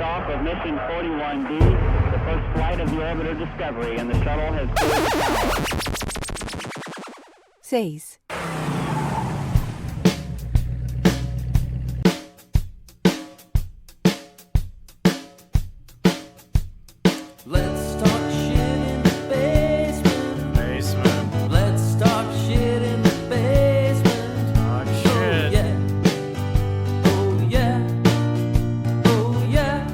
liftoff of mission 41D, the first flight of the orbiter Discovery, and the shuttle has cleared the tower. 6. Let's talk shit in the basement. Let's talk shit in the basement. Talk shit. Oh yeah. Oh yeah.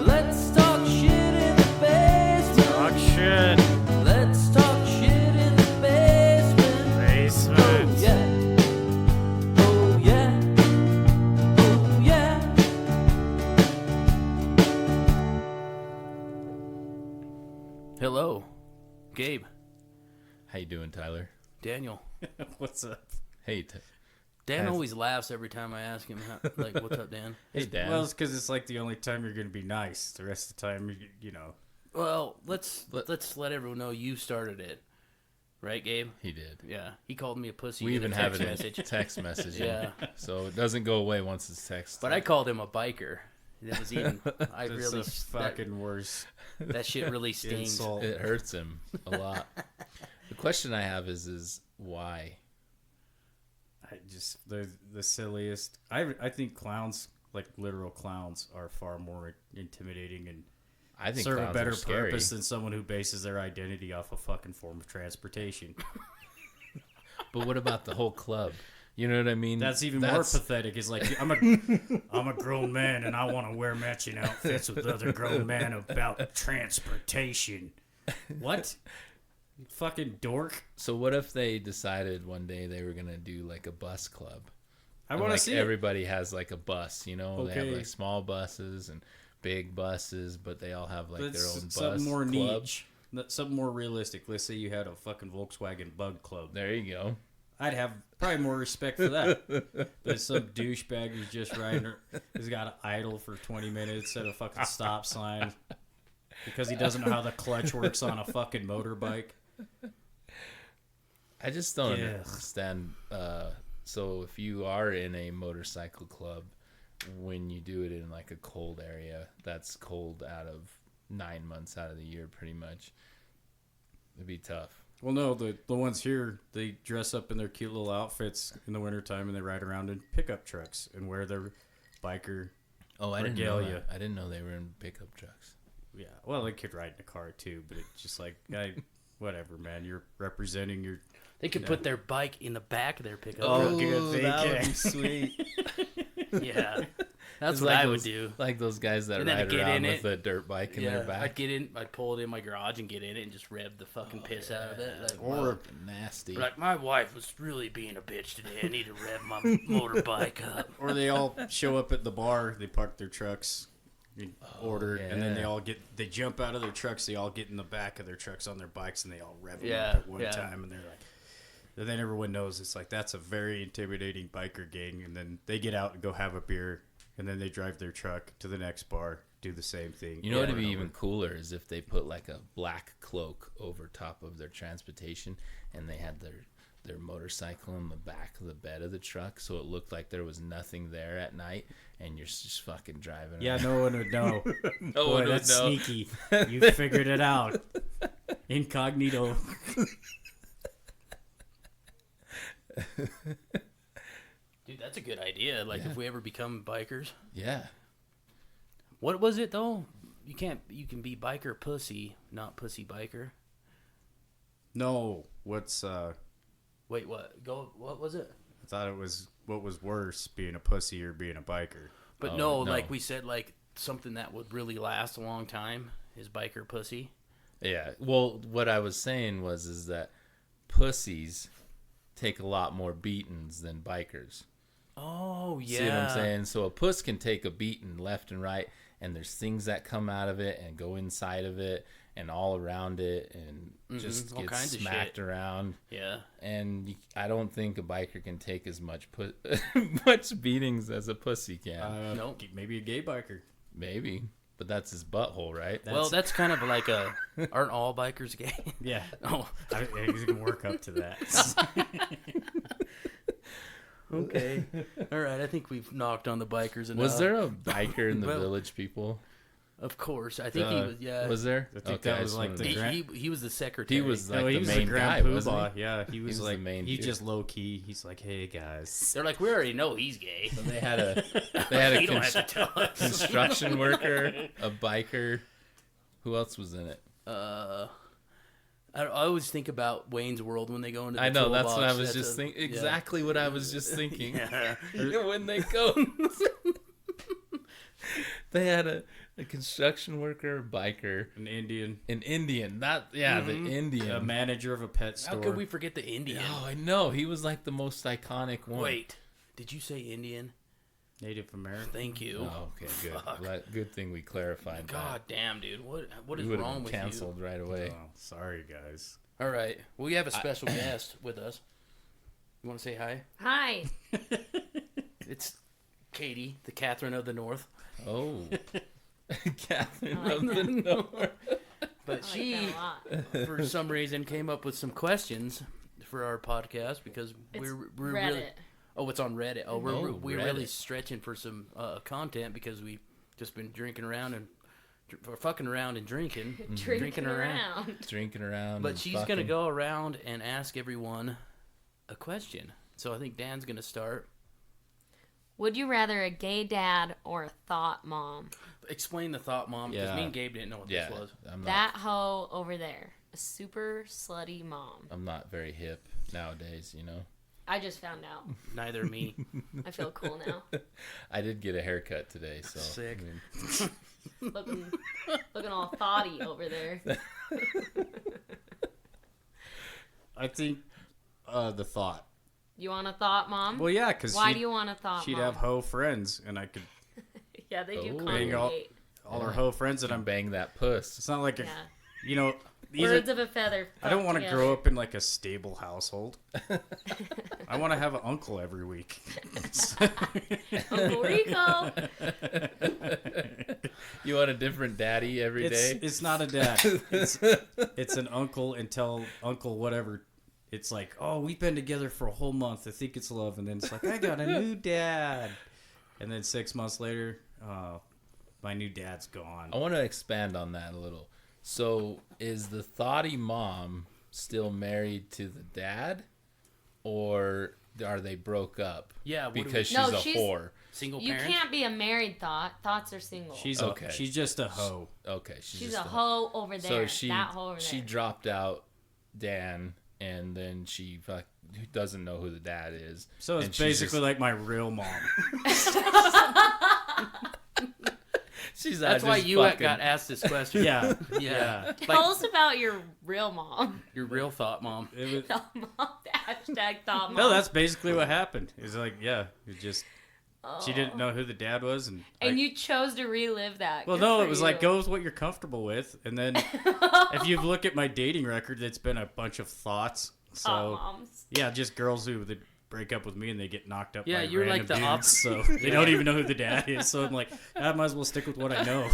Let's talk shit in the basement. Talk shit. Let's talk shit in the basement. Basement. Oh yeah. Oh yeah. Oh yeah. Hello, Gabe, How you doing, Tyler? Daniel. What's up? Hey, Dan Has- always laughs every time I ask him, like, "What's up, Dan?" hey, Dan. Well, it's because it's like the only time you're going to be nice. The rest of the time, you know. Well, let's let everyone know you started it, right, Gabe? he did. Yeah, he called me a pussy. We in even a have text it in message. text messaging. Yeah. So it doesn't go away once it's text. But I called him a biker. That was even. I That's really the fucking worst that shit really stings. insult. It hurts him a lot. The question I have is why? I just they're the silliest. I think clowns, like literal clowns, are far more intimidating and I think serve a clowns better are scary. purpose than someone who bases their identity off a fucking form of transportation. But what about the whole club? You know what I mean? That's even more pathetic. It's like I'm a grown man and I want to wear matching outfits with other grown men about transportation. What? You fucking dork. So what if they decided one day they were gonna do like a bus club? I And, want to like, see it. everybody has like a bus. You know, they have Okay. like small buses and big buses, but they all have like their Let's own bus something more club. niche. Something more realistic. Let's say you had a fucking Volkswagen Bug Club. There you go. I'd have probably more respect for that. There's some douchebag who's just riding, who's got to idle for 20 minutes at a fucking stop sign because he doesn't know how the clutch works on a fucking motorbike. I just don't Yeah. understand. So if you are in a motorcycle club, when you do it in like a cold area, that's cold out of 9 months out of the year, pretty much. It'd be tough. Well, no, the ones here, they dress up in their cute little outfits in the wintertime and they ride around in pickup trucks and wear their biker. Oh, I didn't know Regalia. that. I didn't know they were in pickup trucks. Yeah, well, they could ride in a car too, but it's just like, whatever, man. You're representing your. They could put their bike in the back of their pickup. Oh, truck. good that would thinking. be sweet. Yeah, that's It's what like I those, would do. Like those guys that And then ride get around in with it. a dirt bike in Yeah, their back. I'd get in, I'd pull it in my garage and get in it and just rev the fucking piss out of it. Like, Or Nasty. like, my wife was really being a bitch today. I need to rev my motorbike up. Or they all show up at the bar. They park their trucks, you order, and then yeah. they jump out of their trucks. They all get in the back of their trucks on their bikes, and they all rev them Yeah, up at one yeah. time. And they're like, and then everyone knows it's like that's a very intimidating biker gang. And then they get out and go have a beer, and then they drive their truck to the next bar, do the same thing. You know over what'd be and even over. cooler is if they put like a black cloak over top of their transportation and they had their motorcycle in the back of the bed of the truck, so it looked like there was nothing there at night and you're just fucking driving Yeah, around. no one would know. No Boy, one would that's know. sneaky. You figured it out. Incognito. Dude, that's a good idea. Like, Yeah. if we ever become bikers. Yeah. What was it, though? You can be biker pussy, not pussy biker. No, what's Wait, what? What was it? I thought it was what was worse, being a pussy or being a biker. But Oh, no, no. like we said, like something that would really last a long time is biker pussy. Yeah. Well, what I was saying is that pussies take a lot more beatings than bikers. Oh yeah. See what I'm saying? So a puss can take a beating left and right, and there's things that come out of it and go inside of it and all around it and just all get kinds of smacked shit. around. Yeah. And I don't think a biker can take as much much beatings as a pussy can. Nope. Maybe a gay biker. Maybe, but that's his butthole, right? Well, that's kind of like aren't all bikers gay? Yeah. Oh, I can work up to that. Okay. All right. I think we've knocked on the bikers enough. Was there a biker in the Well- Village People? Of course. I think he was. Yeah. Was there? I think that I was just like wanted the to- grand- He was the secretary. He was like No, he the was main the guy, grand wasn't poobah. he? Yeah, he was was the like main he's dude. just low key. He's like, hey guys. They're like, we already know he's gay. So they had a You don't have to tell us. construction worker, a biker. Who else was in it? I always think about Wayne's World when they go into the I know, that's what I toolbox. was That's just a- thinking. yeah. Exactly what I was just thinking. Yeah. When they go, they had a construction worker, a biker, An Indian, an Indian. Not the Indian. a manager of a pet store. How could we forget the Indian? Oh, I know. He was like the most iconic one. Wait, did you say Indian? Native American. Thank you. Oh, okay, good. Fuck. Good thing we clarified God damn, dude. What that. is We would have wrong been with canceled right away. Oh, sorry guys. you? All right. Well, we have a special guest with us. You want to say hi? Hi. It's Katie, the Catherine of the North. Oh, Catherine I like of the North. But I she, like that a lot. for some reason, came up with some questions for our podcast because It's we're Reddit. really. Oh, it's on Reddit. Oh, we're really Reddit. stretching for some content because we just been drinking around and fucking around and drinking. Drinking around. Drinking around. But and she's gonna fucking. go around and ask everyone a question. So I think Dan's gonna start. Would you rather a gay dad or a thought mom? Explain the thought, Mom, because Yeah. me and Gabe didn't know what Yeah, this was. I'm not. That hoe over there. A super slutty mom. I'm not very hip nowadays. You know. I just found out. Neither me. I feel cool now. I did get a haircut today, so Sick. I mean, Looking all thoughty over there. I think the thought. You want a thought mom? Well, yeah, because Why do you want a thought she'd mom? have hoe friends, and I could Yeah, they do Oh. Bang all- congregate. all her hoe friends, and I'm I'm. bang that puss. It's not like a, Yeah. you know. These Birds are, of a feather. I don't flock want to together. grow up in like a stable household. I want to have an uncle every week. Uncle Rico. You want a different daddy every day? It's not a dad. It's an uncle until uncle whatever. It's like, oh, we've been together for a whole month. I think it's love, and then it's like, I got a new dad, and then 6 months later, my new dad's gone. I want to expand on that a little. So, is the thoughty mom still married to the dad, or are they broke up? Yeah, what do we- because she's No, a she's- whore. Single You parent. can't be a married thought. Thoughts are single. She's Okay. she's just a hoe. Okay, She's just a hoe over there. So she that hoe over she there. dropped out Dan, and then she doesn't know who the dad is. So and it's she's basically just- like my real mom. she's That's not why just you fucking- got asked this question. Yeah, Yeah. Tell us about your real mom. Your real thought, Mom. It was, Thought mom. Hashtag thought mom. no, that's basically what happened. It's like, yeah, it just she Oh. didn't know who the dad was, and And you chose to relive that. well, Good no, for it was like you. go with what you're comfortable with, and then if you look at my dating record, it's been a bunch of thoughts. So Thought moms. yeah, just girls who they break up with me and they get knocked up. Yeah, by you're like random the dudes, so they don't even know who the dad is. So I'm like, I might as well stick with what I know.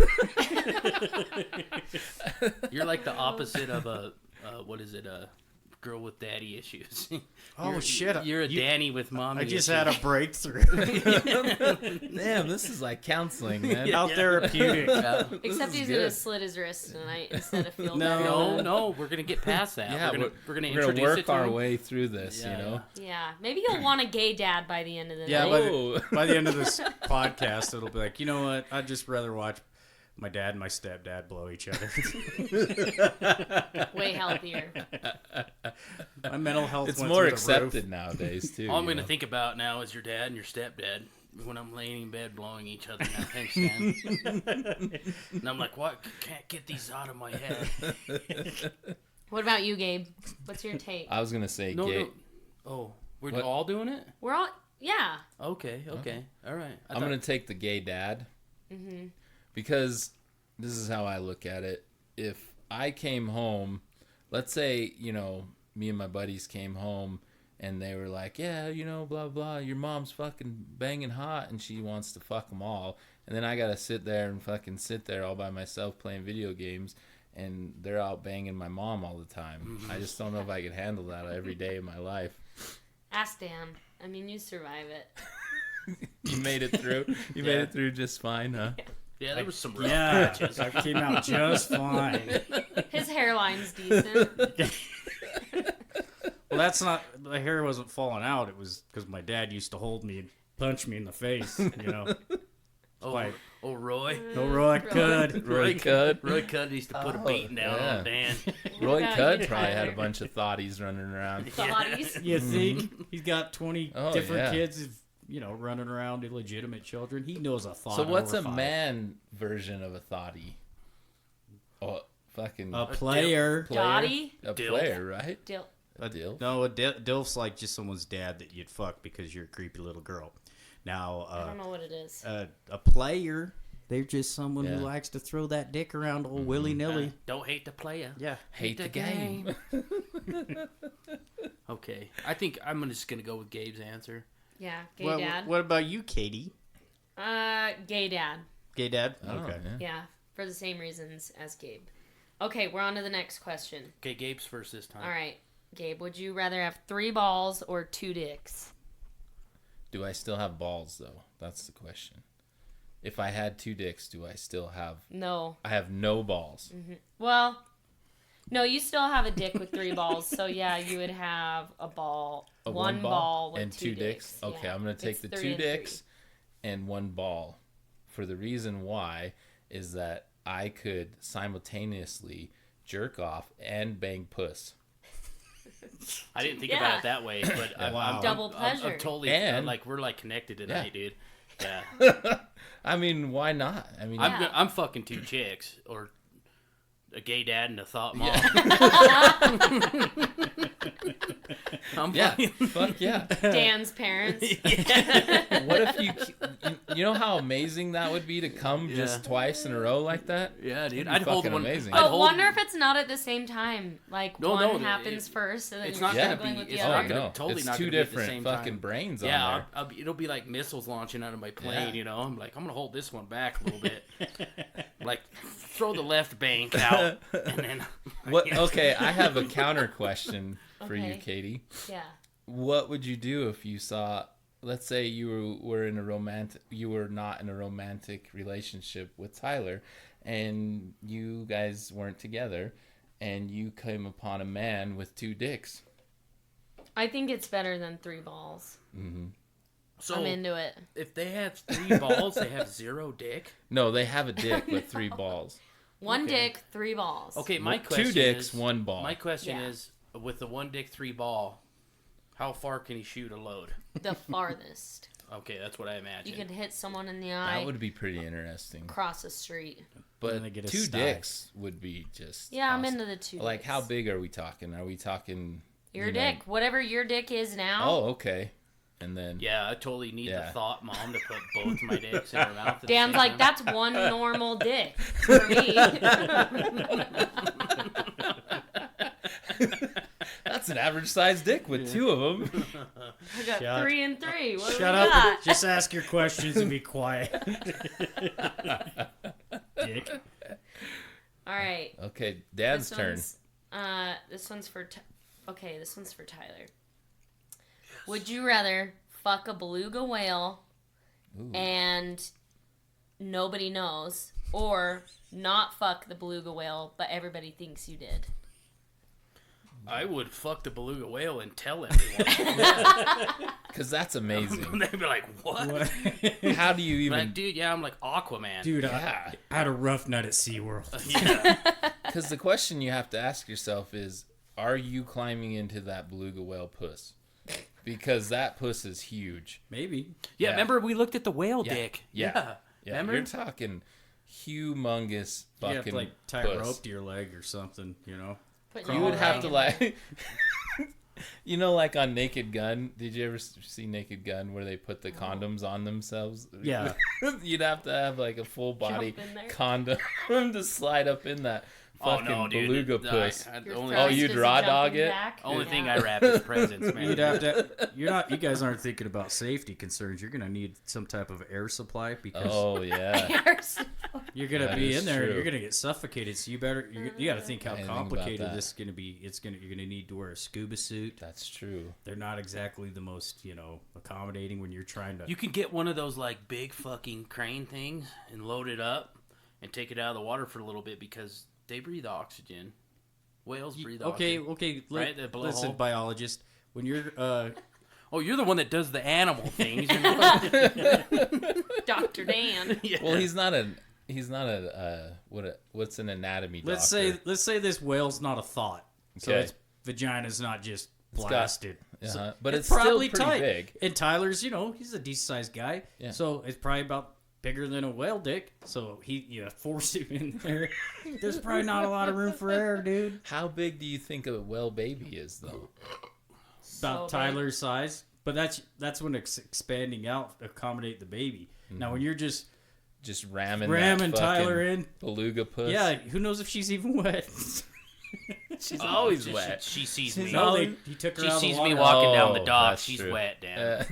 You're like the opposite of a what is it? A girl with daddy issues. Oh, You're- shit, You're a you- Danny with mommy. I just issues. had a breakthrough. Damn, this is like counseling, man. How therapeutic. Yeah. Except is he's good. gonna slit his wrist tonight instead of feel No. better. No, we're gonna get past that. Yeah, we're gonna we're introduce work it to our him. way through this, Yeah, you know. Yeah, maybe you'll want a gay dad by the end of the Yeah, night. but Oh. by the end of this podcast, it'll be like, you know what? I'd just rather watch my dad and my stepdad blow each other. Way healthier. My mental health. It's went more through the accepted roof. nowadays too. All I'm you gonna know? think about now is your dad and your stepdad when I'm laying in bed blowing each other. Now, thanks, Dan. And I'm like, what? Can't get these out of my head. What about you, Gabe? What's your take? I was gonna say No, gay. no. Oh, we're What? all doing it. We're all yeah. Okay. All right. I'm gonna take the gay dad. Because this is how I look at it. If I came home, let's say, you know, me and my buddies came home and they were like, yeah, you know, blah, blah, your mom's fucking banging hot and she wants to fuck them all. And then I got to sit there and fucking sit there all by myself playing video games and they're out banging my mom all the time. I just don't know if I could handle that every day of my life. Ask Dan. I mean, you survive it. You made it through. You made it through just fine, huh? Yeah, there was some rough Yeah, patches. I came out just fine. His hairline's decent. Well, that's not, the hair wasn't falling out. It was because my dad used to hold me and punch me in the face, you know. Like, Roy. no, Roy could. Roy Cudd. Roy Cudd used to put a beating down yeah. on Dan. Roy Yeah, Cudd you probably did. had a bunch of thoughties running around. Bodies. You think? He's got 20 Oh, different yeah. kids, you know, running around, illegitimate children. He knows a thought. So what's over a 5. man version of a thoughtie? Oh, fucking A player. Dottie. A Dilf. player, right? Dil- A dilf. No, a dilf's like just someone's dad that you'd fuck because you're a creepy little girl. Now, I don't know what it is. a player, they're just someone Yeah. who likes to throw that dick around all willy nilly. Don't hate the player. Yeah. Hate the game. Okay. I think I'm just going to go with Gabe's answer. Yeah, gay dad. What about you, Katie? Gay dad. Gay dad? Oh, Okay. yeah. Yeah, for the same reasons as Gabe. Okay, we're on to the next question. Okay, Gabe's first this time. All right, Gabe, would you rather have 3 balls or 2 dicks? Do I still have balls though? That's the question. If I had 2 dicks, do I still have? No. I have no balls. Well, no, you still have a dick with 3 balls, so yeah, you would have a ball, A one ball with and 2 dicks. Okay, Yeah. I'm gonna take It's the 3 2 and 3. dicks and 1 ball. For the reason why is that I could simultaneously jerk off and bang puss. I didn't think Yeah. about it that way, but Wow. Double pleasure. I'm totally And- like we're like connected tonight, dude. Yeah, I mean, why not? I mean, Yeah. I'm fucking 2 chicks or a gay dad and a thought mom. I'm yeah, fucking- fuck yeah. Dan's parents. What if you know how amazing that would be to come Yeah. just twice in a row like that? Yeah, dude. That'd be I'd hold fucking one. amazing. I'd But hold- wonder if it's not at the same time. Like No, one no, happens it- first, and then it's you're not gonna struggling be- with the it's other. not Oh gonna- no, totally it's not 2 gonna be at the different same fucking time. brains on Yeah, there. it'll be like missiles launching out of my plane. Yeah. You know, I'm like, I'm gonna hold this one back a little bit. Like, throw the left bank out, and then What? Okay, I have a counter question for you, Okay. Katie. Yeah. What would you do if you saw? Let's say you were in a romantic, you were not in a romantic relationship with Tyler, and you guys weren't together, and you came upon a man with 2 dicks. I think it's better than 3 balls. so I'm into it. if they have 3 balls, they have 0 dick. No, they have a dick with 3 balls. 1 Okay. dick, 3 balls. Okay, my 2 question dicks, is, 1 ball. My question Yeah. is, with the 1 dick 3 ball, how far can he shoot a load? The farthest. Okay, that's what I imagine. You could hit someone in the eye, That would be pretty interesting. cross the street. But they get a 2 sty. dicks would be just Yeah, I'm awesome. into the 2 Like, dicks. how big are we talking? Are we talking Your you know- dick. Whatever your dick is now. Oh, okay. And then Yeah, I totally need Yeah. the thought mom to put both my dicks in her mouth. At the Dan's same like, time. that's one normal dick for me. that's an average sized dick with 2 of them. I got Shut- 3 and 3. What do Shut we up. got? Just ask your questions and be quiet. Dick. All right. Okay, Dad's This turn. one's, this one's for. Okay, this one's for Tyler. Would you rather fuck a beluga whale and nobody knows, or not fuck the beluga whale but everybody thinks you did? I would fuck the beluga whale and tell everyone. Because that's amazing. They'd be like, what? How do you even... Like, dude, yeah, I'm like Aquaman. Dude, Yeah. I had a rough night at SeaWorld. Yeah. Because the question you have to ask yourself is, are you climbing into that beluga whale puss? Because that puss is huge. Maybe. Yeah, Yeah. remember we looked at the whale Yeah. dick? Yeah. Yeah, Remember? you're talking humongous You fucking have to, like, tie puss. a rope to your leg or something, you know? Put You your would have leg to in like, you know, like on Naked Gun. Did you ever see Naked Gun where they put the condoms on themselves? Yeah. You'd have to have like a full body Jump in there. condom to slide up in that Oh fucking no, dude. beluga puss. The Your only, Oh, thrust you'd is raw jumping dog it? back. only Yeah. thing I wrap is presents, man. You'd have to. You guys aren't thinking about safety concerns. You're gonna need some type of air supply because Oh yeah. Air support. You're gonna be That in is there. true. You're gonna get suffocated. So you got to think how I didn't think about complicated that. this is gonna be. You're gonna need to wear a scuba suit. That's true. They're not exactly the most accommodating when you're trying to. You can get one of those like big fucking crane things and load it up and take it out of the water for a little bit because they breathe oxygen. Whales breathe oxygen. Okay. Right, the blowhole. Listen, biologist. When you're Oh, you're the one that does the animal things. Dr. Dan. Yeah. Well, he's not a what's an anatomy doctor? let's say this whale's not a thought. So Okay. its vagina's not just got- blasted. Uh-huh. But it's still probably pretty tight. big. And Tyler's, he's a decent sized guy. Yeah. So it's probably about bigger than a whale dick. So you force him in there. There's probably not a lot of room for air, dude. How big do you think a whale baby is, though? About So big. Tyler's size. But that's when it's expanding out to accommodate the baby. Now when you're just Just ramming that Tyler fucking in, beluga puss. yeah, who knows if she's even wet? she's always She- wet. She sees She's me. No, always- he took her She out of the sees water. me walking down the Oh, dock. that's She's true. wet, Dan.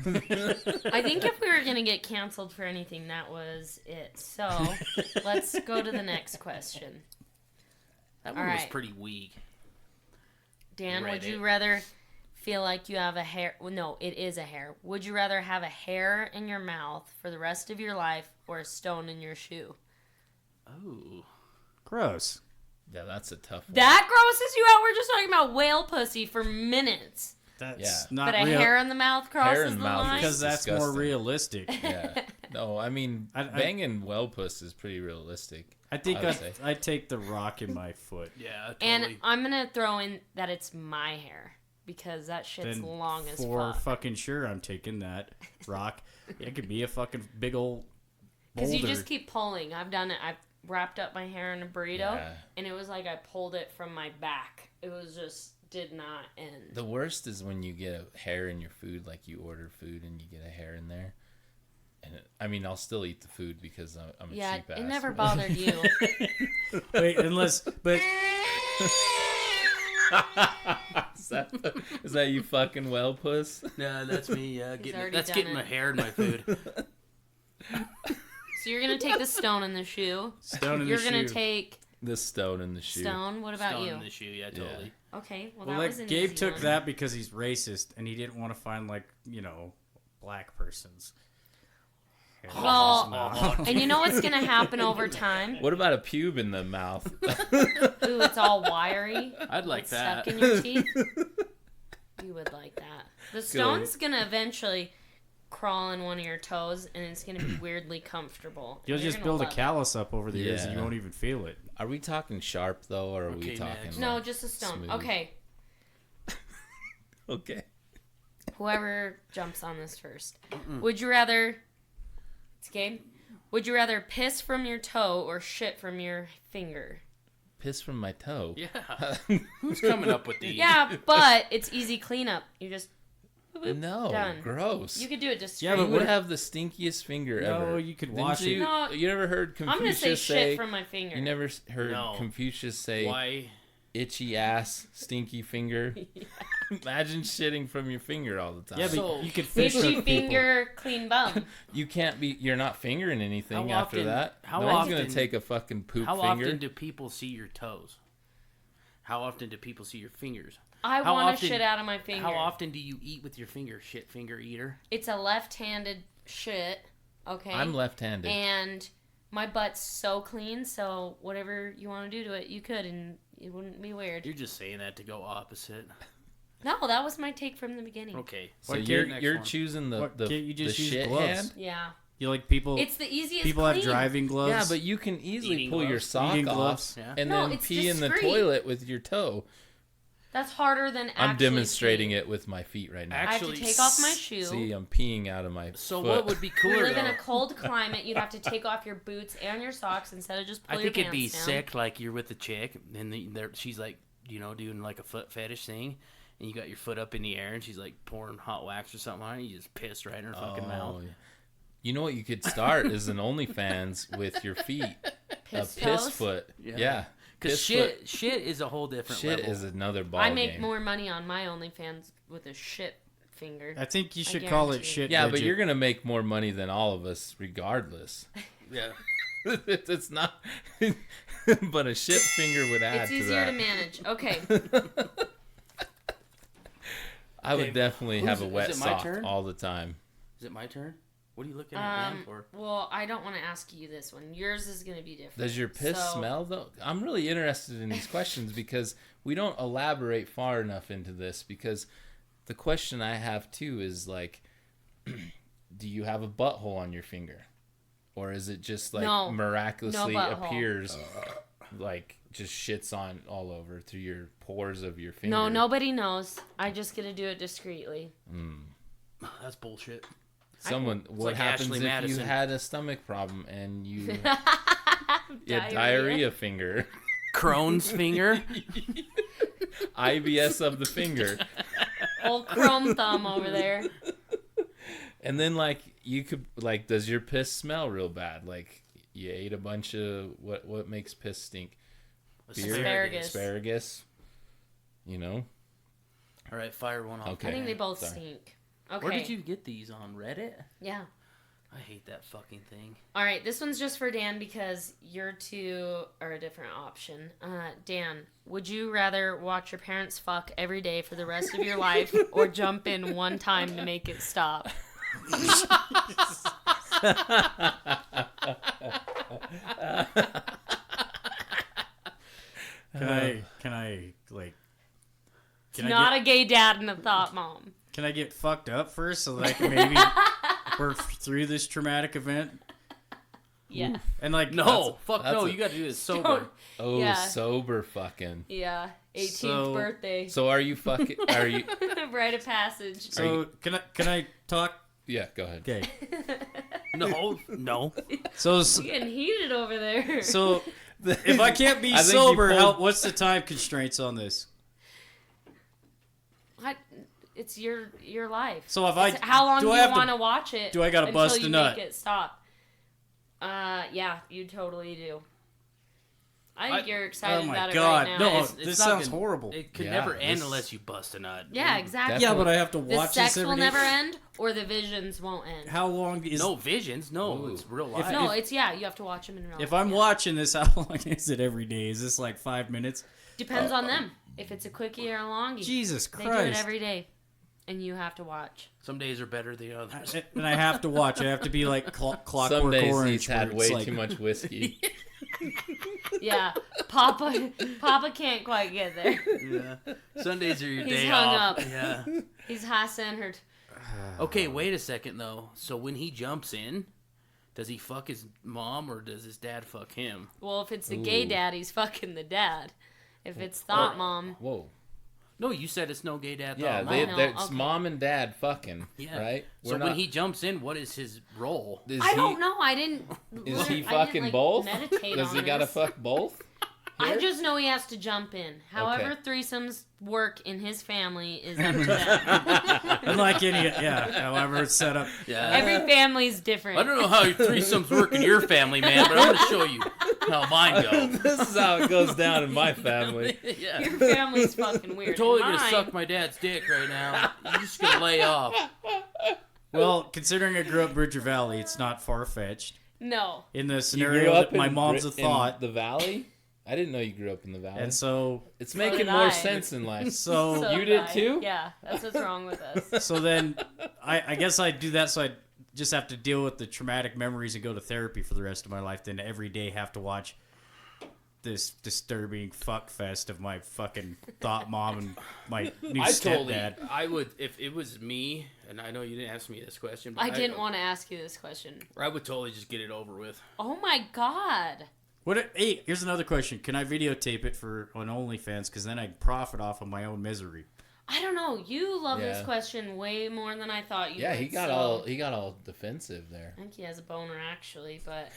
I think if we were going to get canceled for anything, that was it. So let's go to the next question. That one All was right. pretty weak. Dan, would you Reddit. rather feel like you have a hair? Well, no, it is a hair. Would you rather have a hair in your mouth for the rest of your life or a stone in your shoe? Oh. Gross. Yeah, that's a tough one. That grosses you out? We're just talking about whale pussy for minutes. That's Yeah. not But a real. hair in the mouth crosses in the the mouth line? is- Because that's more disgusting. realistic. Yeah. No, I mean, I- banging whale puss is pretty realistic. I think I would say. I'd take the rock in my foot. Yeah, totally. And I'm going to throw in that it's my hair. Because that shit's Then long as for fuck. fucking sure, I'm taking that rock. It could be a fucking big old Because boulder. you just keep pulling. I've done it. I've wrapped up my hair in a burrito. Yeah. And it was like I pulled it from my back. It was just did not end. The worst is when you get a hair in your food, like you order food and you get a hair in there. And I mean, I'll still eat the food because I'm a Yeah, cheap ass. it never but- bothered you. Wait, but Is that you fucking whale puss? No, that's me. already That's done getting it. my hair in my food. So you're gonna take the stone in the shoe. stone in You're the gonna shoe. take The stone in the shoe. stone. What about Stone you? in the shoe. Yeah, totally. Okay, well, Well, that like was an Gabe easy took one. that because he's racist and he didn't want to find black persons. Well, and you know what's gonna happen over time? What about a pube in the mouth? Ooh, it's all wiry. I'd like It's that. stuck in your teeth. You would like that. The stone's gonna eventually crawl in one of your toes, and it's gonna be weirdly comfortable. You'll and you're just gonna build a love it. callus up over the years and you Yeah. won't even feel it. Are we talking sharp though, or are we Okay, talking? next. No, like, just a stone. smooth? Okay, Okay. whoever jumps on this first. Would you rather? It's Gabe. Would you rather piss from your toe or shit from your finger? Piss from my toe. Yeah. Who's coming up with these? Yeah, but it's easy cleanup. You just No, Done. gross. you could do it just. Yeah, You but would what- have the stinkiest finger ever. No, you could Didn't wash you? it. No. You never heard I'm gonna say Confucius shit from my finger. You never heard No. Confucius say Why? itchy ass, stinky finger? Imagine shitting from your finger all the time. Yeah, but So- you could fish Itchy with people. finger, clean bum. you can't be. You're not fingering anything How after often- that. how no one's gonna often- take a fucking poop How finger. often do people see your toes? How often do people see your fingers? I How want to often- shit out of my finger. How often do you eat with your finger? Shit finger eater. It's a left-handed shit. Okay. I'm left-handed. And my butt's so clean, so whatever you want to do to it, you could, and it wouldn't be weird. You're just saying that to go opposite. No, that was my take from the beginning. Okay. so Why can't- you're next you're one. choosing the What, the, can't you just the use shit gloves? hand. Yeah. You like people? It's the easiest. People clean. have driving gloves. Yeah, but you can easily Eating pull your gloves. sock Eating off gloves. Yeah. and No, then it's pee in the discreet. toilet with your toe. That's harder than actually I'm demonstrating peeing. it with my feet right now. I have to Actually, take off my shoe. See, I'm peeing out of my So foot. what would be We cooler live in though? a cold climate. You'd have to take off your boots and your socks instead of just pull I your think it'd be pants down. sick. Like you're with a chick, and she's like, doing like a foot fetish thing, and you got your foot up in the air, and she's like pouring hot wax or something on it. You just pissed right in her fucking mouth. yeah. You know what you could start is an OnlyFans with your feet. Piss A piss toes? foot. Yeah. Yeah. Because Piss shit is a whole foot. different Shit level. is another ball I make game. more money on my OnlyFans with a shit finger. I think you I should call it guarantee. shit. Yeah, but widget. you're gonna make more money than all of us, regardless. Yeah. It's not, but a shit finger would add It's to easier that. to manage. Okay. I would Okay, definitely who's have a it? wet Is it my sock turn? all the time. Is it my turn? What are you looking at Dan for? Well, I don't want to ask you this one. Yours is going to be different. Does your piss So- smell though? I'm really interested in these questions because we don't elaborate far enough into this, because the question I have too is like, do you have a butthole on your finger? Or is it just like No. miraculously No butthole. appears like just shits on all over through your pores of your finger? No, nobody knows. I just get to do it discreetly. That's bullshit. Someone, what like happens Ashley if Madison. you had a stomach problem and you Diarrhea. diarrhea finger? Crohn's finger. IBS of the finger. Old chrome thumb over there. And then, like, you could, like, does your piss smell real bad? Like, you ate a bunch of, what makes piss stink? Beer? Asparagus. Asparagus. You know? All right, fire one off. Okay. I think they both Sorry. stink. Okay. Where did you get these on Reddit? Yeah. I hate that fucking thing. All right, this one's just for Dan because your two are a different option. Dan, would you rather watch your parents fuck every day for the rest of your life or jump in one time to make it stop? Can I like? Can Not I a gay dad and a thought mom. Can I get fucked up first so that I can maybe work through this traumatic event? Yeah. And like No, fuck that's no. a- You got to do this sober. Don't- Oh, Yeah. sober fucking. Yeah. 18th So- birthday. So are you fucking, are you, Rite of passage. So can I talk? yeah, go ahead. Okay. No, no. So Getting heated over there. so if I can't be I think you sober, pulled- what's the time constraints on this? What? It's your life. So if It's how long do you I have want to watch it? do I gotta until bust a you nut? make it stop? Yeah, you totally do. I think you're excited Oh my about God, it right no. now. It's This not sounds gonna- horrible. It could Yeah, never end this- unless you bust a nut. Yeah, exactly. Yeah, but I have to The watch sex this will every day. never end, or the visions won't end. How long is No visions. No, Ooh. it's real life. No, it's you have to watch them in real life. if I'm yeah. watching this? How long is it every day? Is this like 5 minutes? Depends on them. If it's a quickie or a longie. Jesus They do it Christ! every day. And you have to watch. Some days are better than others. And I have to watch. I have to be like Clockwork Some days Orange. he's had where way it's like, too much whiskey. Yeah. Papa can't quite get there. Yeah. Sundays are your He's day hung off. up. Yeah. He's high-centered. Okay, wait a second though. So when he jumps in, does he fuck his mom or does his dad fuck him? Well, if it's the gay Ooh. dad, he's fucking the dad. If it's thought mom, Whoa. No, you said it's no gay dad. Yeah, thought they- mom. that's okay. mom and dad fucking, Yeah. right? So when he jumps in, what is his role? is I he, don't know. I didn't. Is he I didn't, fucking like, both? Meditate Does on he gotta this. fuck both? I here? just know he has to jump in. However, Okay. threesomes work in his family is up to them. unlike any, however it's set up. Yeah. Every family's different. I don't know how your threesomes work in your family, man, but I'm gonna show you how mine go. This is how it goes down in my family. Yeah. Your family's fucking weird. You're totally Mine, gonna suck my dad's dick right now. You're just gonna lay off. Well, considering I grew up Bridger Valley, it's not far fetched. No. In the You grew scenario up that my in mom's a in thought, the valley? I didn't know you grew up in the valley. and so It's So making did more I. sense in life. so So you did I- too? Yeah, that's what's wrong with us. so then I guess I do that so I just have to deal with the traumatic memories and go to therapy for the rest of my life, then every day have to watch this disturbing fuck fest of my fucking thought mom and my new I totally, stepdad. I would, if it was me, and I know you didn't ask me this question, but I didn't want to ask you this question. I would totally just get it over with. Oh my god. Hey, here's another question. Can I videotape it on OnlyFans? Because then I'd profit off of my own misery. I don't know. You love this Yeah. question way more than I thought you Yeah, would. he got all defensive there. I think he has a boner actually, but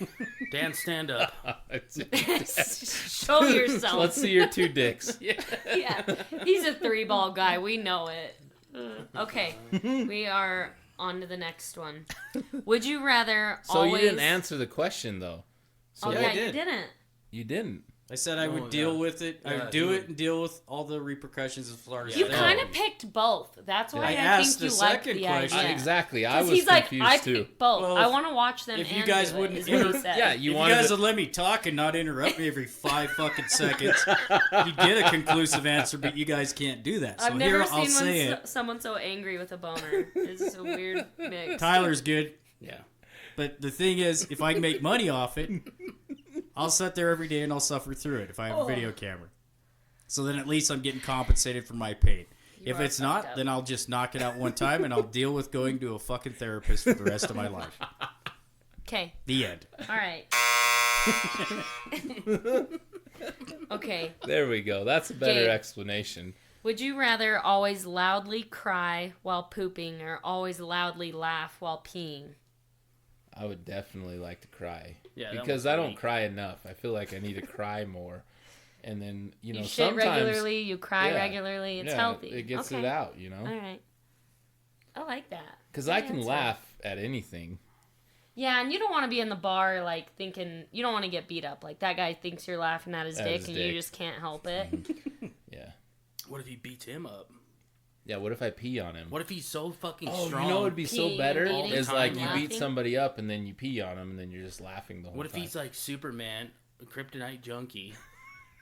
Dan, stand up. show yourself. Let's see your two dicks. Yeah, he's a 3-ball guy. We know it. Okay, we are on to the next one. Would you rather So always... you didn't answer the question though. So Oh Yeah, yeah, I you did. didn't. you didn't. I said I would Oh, deal yeah. with it. I Yeah, would do do it it. and deal with all the repercussions as far as You that. kind of picked both. That's why I I, asked think the you like second the question. idea. Exactly. I Because was he's like, confused I too. picked both. Well, I want to watch them. if you and guys do it, wouldn't is what he inter- said. Yeah, If you you wanted guys to- would let me talk and not interrupt me every 5 fucking seconds, you'd get a conclusive answer, but you guys can't do that. So I've never here I'll seen say it. someone so angry with a boner. It's a weird mix. Tyler's good, Yeah. but the thing is, if I can make money off it, I'll sit there every day and I'll suffer through it if I have a video camera. So then at least I'm getting compensated for my pain. You If are it's fucked not, up. then I'll just knock it out one time and I'll deal with going to a fucking therapist for the rest of my life. Okay. The end. All right. Okay. There we go. That's a better Gabe. explanation. Would you rather always loudly cry while pooping or always loudly laugh while peeing? I would definitely like to cry. Yeah, that because one's I don't funny. cry enough. I feel like I need to cry more. And then, you know, You shit sometimes regularly, you cry yeah, regularly, it's yeah, healthy. It gets okay. it out, you know? All right. I like that. Because Good I can answer. laugh at anything. Yeah, and you don't want to be in the bar like thinking you don't want to get beat up. Like that guy thinks you're laughing at his At dick his and dick. you just can't help it. Yeah. What if he beats him up? Yeah, what if I pee on him? What if he's so fucking Oh, strong? you know what would be so Peeing, better? eating, Is like you laughing. beat somebody up and then you pee on them and then you're just laughing the whole What if time. he's like Superman, a kryptonite junkie,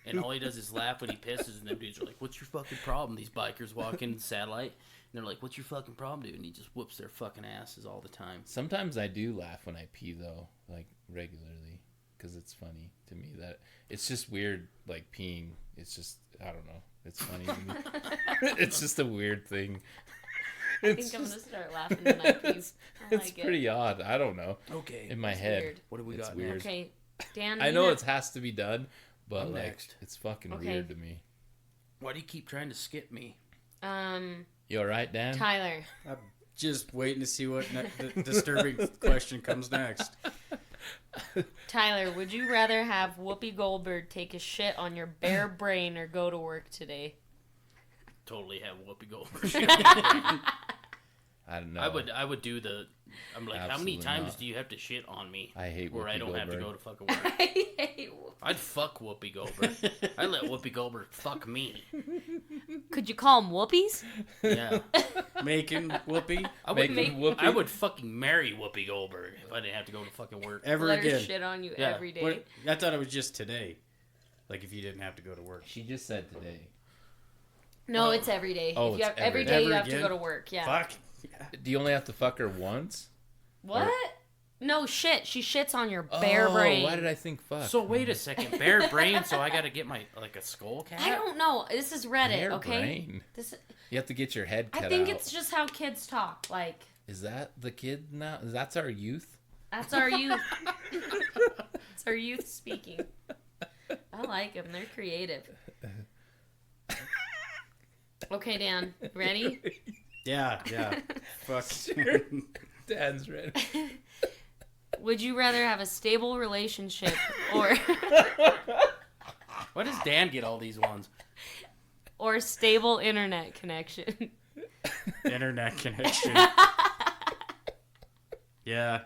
and all he does is laugh when he pisses, and them dudes are like, "What's your fucking problem?" These bikers walk in satellite, and they're like, "What's your fucking problem, dude?" And he just whoops their fucking asses all the time. Sometimes I do laugh when I pee though, like regularly, because it's funny to me that it's just weird, like peeing. It's just I don't know. It's funny to me. It's just a weird thing. I think I'm gonna start laughing when I pee. I It's like it. pretty odd. I don't know. Okay. In my It's head, weird. What do we it's got weird. next? Okay, Dan. I you know have- it has to be done, but I'm like next. it's fucking Okay. weird to me. Why do you keep trying to skip me? You all right, Dan? Tyler. I'm just waiting to see what the disturbing question comes next. Tyler, would you rather have Whoopi Goldberg take a shit on your bare brain or go to work today? Totally have Whoopi Goldberg. I don't know. I would do the. I'm like, how many Absolutely times not. do you have to shit on me? I hate where I Whoopi don't have to Goldberg. go to fucking work. I hate Whoopi. I'd fuck Whoopi Goldberg. I let Whoopi Goldberg fuck me. Could you call them Whoopies? Yeah. Making Whoopi I would Making Whoopi. I would fucking marry Whoopi Goldberg if I didn't have to go to fucking work. ever Let her again. shit on you Yeah. every day. What, I thought it was just today. Like if you didn't have to go to work. She just said today. No, it's every day. Oh, If you it's have, every every day day. you Ever have to again? go to work. Yeah. Fuck. Yeah. Do you only have to fuck her once? What? No shit. She shits on your bare Oh, brain. why did I think fuck? So wait a second, bare brain. So I got to get my like a skull cap. I don't know. This is Reddit, Bare okay? brain. This. You have to get your head cut I think out. it's just how kids talk. Like Is that the kid now? That's our youth? that's our youth. It's our youth speaking. I like them. They're creative. Okay, Dan. Ready? Yeah. Fuck. Dan's ready. Would you rather have a stable relationship or Why does Dan get all these ones? or stable internet connection? Internet connection. Yeah.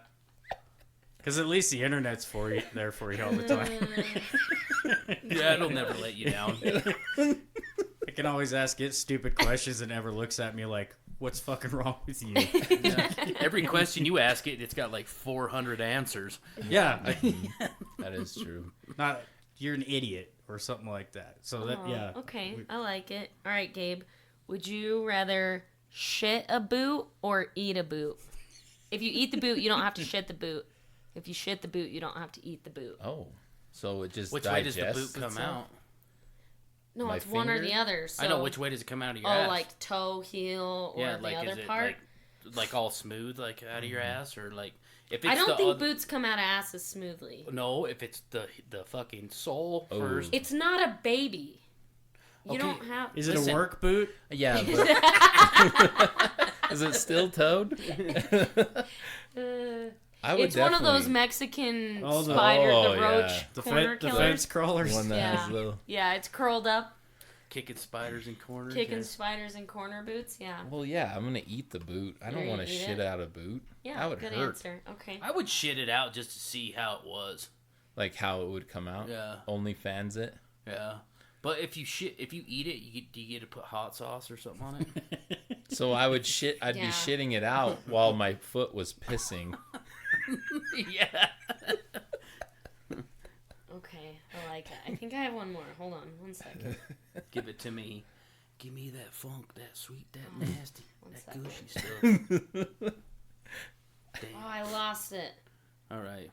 Because at least the internet's for you, there for you all the time. Yeah, it'll never let you down. I can always ask it stupid questions and never looks at me like, what's fucking wrong with you? Every question you ask it, it's got like 400 answers. Yeah. That is true. Not, you're an idiot or something like that. So that, Oh, yeah. Okay, I like it. All right, Gabe. Would you rather shit a boot or eat a boot? If you eat the boot, you don't have to shit the boot. If you shit the boot, you don't have to eat the boot. Oh. So it just Which way does digests the boot come itself? out? No, My it's one or finger? the other. So, I know which way does it come out of your Oh, ass. like toe, heel, or yeah, the like other is it part? like all smooth like out of your ass or like if it's I don't the think oth- boots come out of asses smoothly. No, if it's the fucking sole Oh. first. It's not a baby. You Okay. don't have. Is it Listen. a work boot? Yeah, but is it still toed? I would It's one of those definitely- Mexican Oh, the- spider, oh, the roach yeah. The, corner the killers. fence crawlers? one that Yeah. has little. Yeah, it's curled up, Kicking spiders in corners. kicking yeah. spiders in corner boots. Yeah. Well, yeah, I'm gonna eat the boot. I You're don't gonna want to eat shit it? out a boot. Yeah, that would good hurt. answer. Okay. I would shit it out just to see how it was. Like how it would come out. Yeah. OnlyFans it. Yeah. But if you eat it, do you get to put hot sauce or something on it? So I would shit. I'd be Yeah. shitting it out while my foot was pissing. Yeah. Okay, I like it. I think I have one more. Hold on, 1 second. Give it to me. Give me that funk, that sweet, that nasty, One that second. gushy stuff. Damn. Oh, I lost it. All right.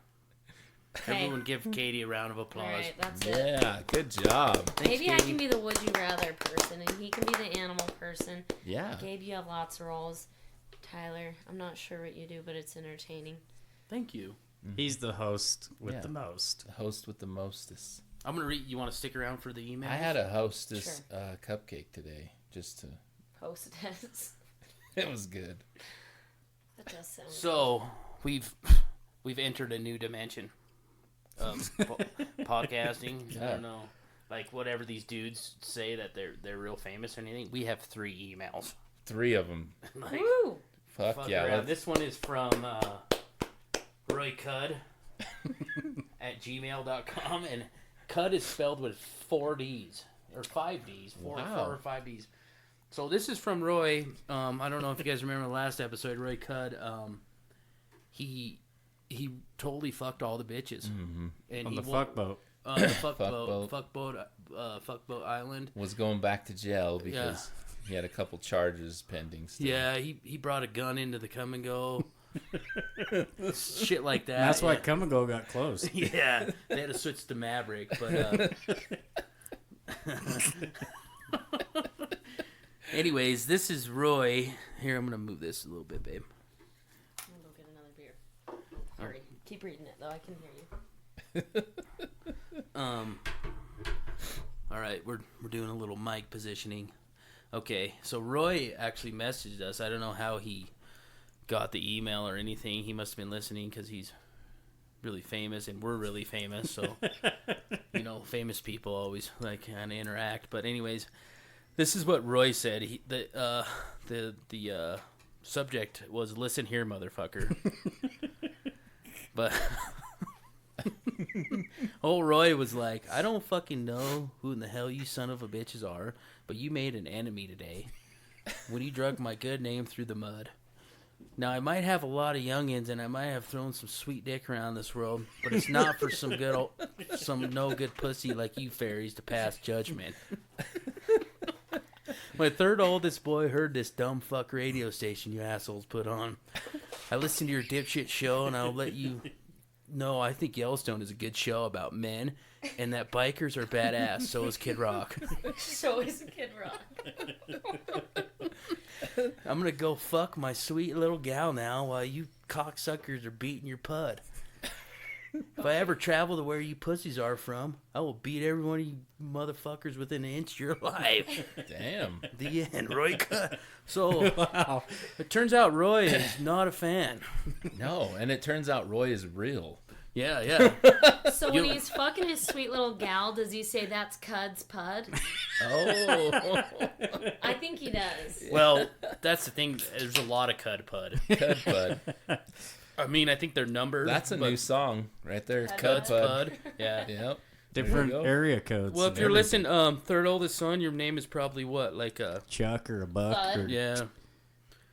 Okay. Everyone give Katie a round of All applause. right, that's it. Yeah, good job. Thanks, Maybe I Katie. can be the would you rather person, and he can be the animal person. Yeah. Gabe, you have lots of roles. Tyler, I'm not sure what you do, but it's entertaining. Thank you. He's the host with Yeah. the most. The host with the mostest. I'm gonna read. You want to stick around for the email? I had a hostess cupcake today, just to. Hostess. It was good. That does sound So we've entered a new dimension of podcasting. I Yeah. don't know, like whatever these dudes say that they're real famous or anything. We have 3 emails. 3 of them. good. Like, Woo! Fuck, fuck yeah. around. Let's, This one is from Roy Cud at gmail.com, and Cud is spelled with 4 D's or 5 D's, 4 Wow. or 5 D's. So this is from Roy. I don't know if you guys remember the last episode. Roy Cud. He totally fucked all the bitches. Mm-hmm. And On he the won't- fuck boat. the fuckboat island. was going back to jail because he had a couple charges pending still. Yeah, he brought a gun into the come and go. Shit like that. And that's why yeah. Come and Go got closed. Yeah, they had to switch to Maverick, but anyways, this is Roy. Here, I'm gonna move this a little bit, babe. I'm gonna go get another beer. Hurry. Keep reading it, though. I can hear you. All right, we're doing a little mic positioning. Okay, so Roy actually messaged us. I don't know how he got the email or anything. He must have been listening because he's really famous and we're really famous. So, you know, famous people always like kind of interact. But anyways, this is what Roy said. The subject was "Listen here, motherfucker." But old Roy was like, "I don't fucking know who in the hell you son of a bitches are, but you made an enemy today when you drug my good name through the mud. Now, I might have a lot of youngins, and I might have thrown some sweet dick around this world, but it's not for some no good pussy like you fairies to pass judgment. My 3rd oldest boy heard this dumb fuck radio station you assholes put on. I listened to your dipshit show, and I'll let you know I think Yellowstone is a good show about men, and that bikers are badass. So is Kid Rock. So is Kid Rock. I'm gonna go fuck my sweet little gal now while you cocksuckers are beating your pud. If I ever travel to where you pussies are from, I will beat every one of you motherfuckers within an inch of your life. Damn. The end, Roy. So Wow. it turns out Roy is not a fan. No, and it turns out Roy is real. Yeah, yeah. So when he's fucking his sweet little gal, does he say that's Cud's pud? Oh. I think he does. Well, that's the thing. There's a lot of cud pud. Cud Bud. I mean, I think they're numbered. That's a but new song right there. Cud Cud Cud's Bud. pud. Yeah. Yep. Different There you go. area codes. Well, if and you're everything. listening, 3rd oldest son, your name is probably what? Like Chuck or a Buck Bud. yeah.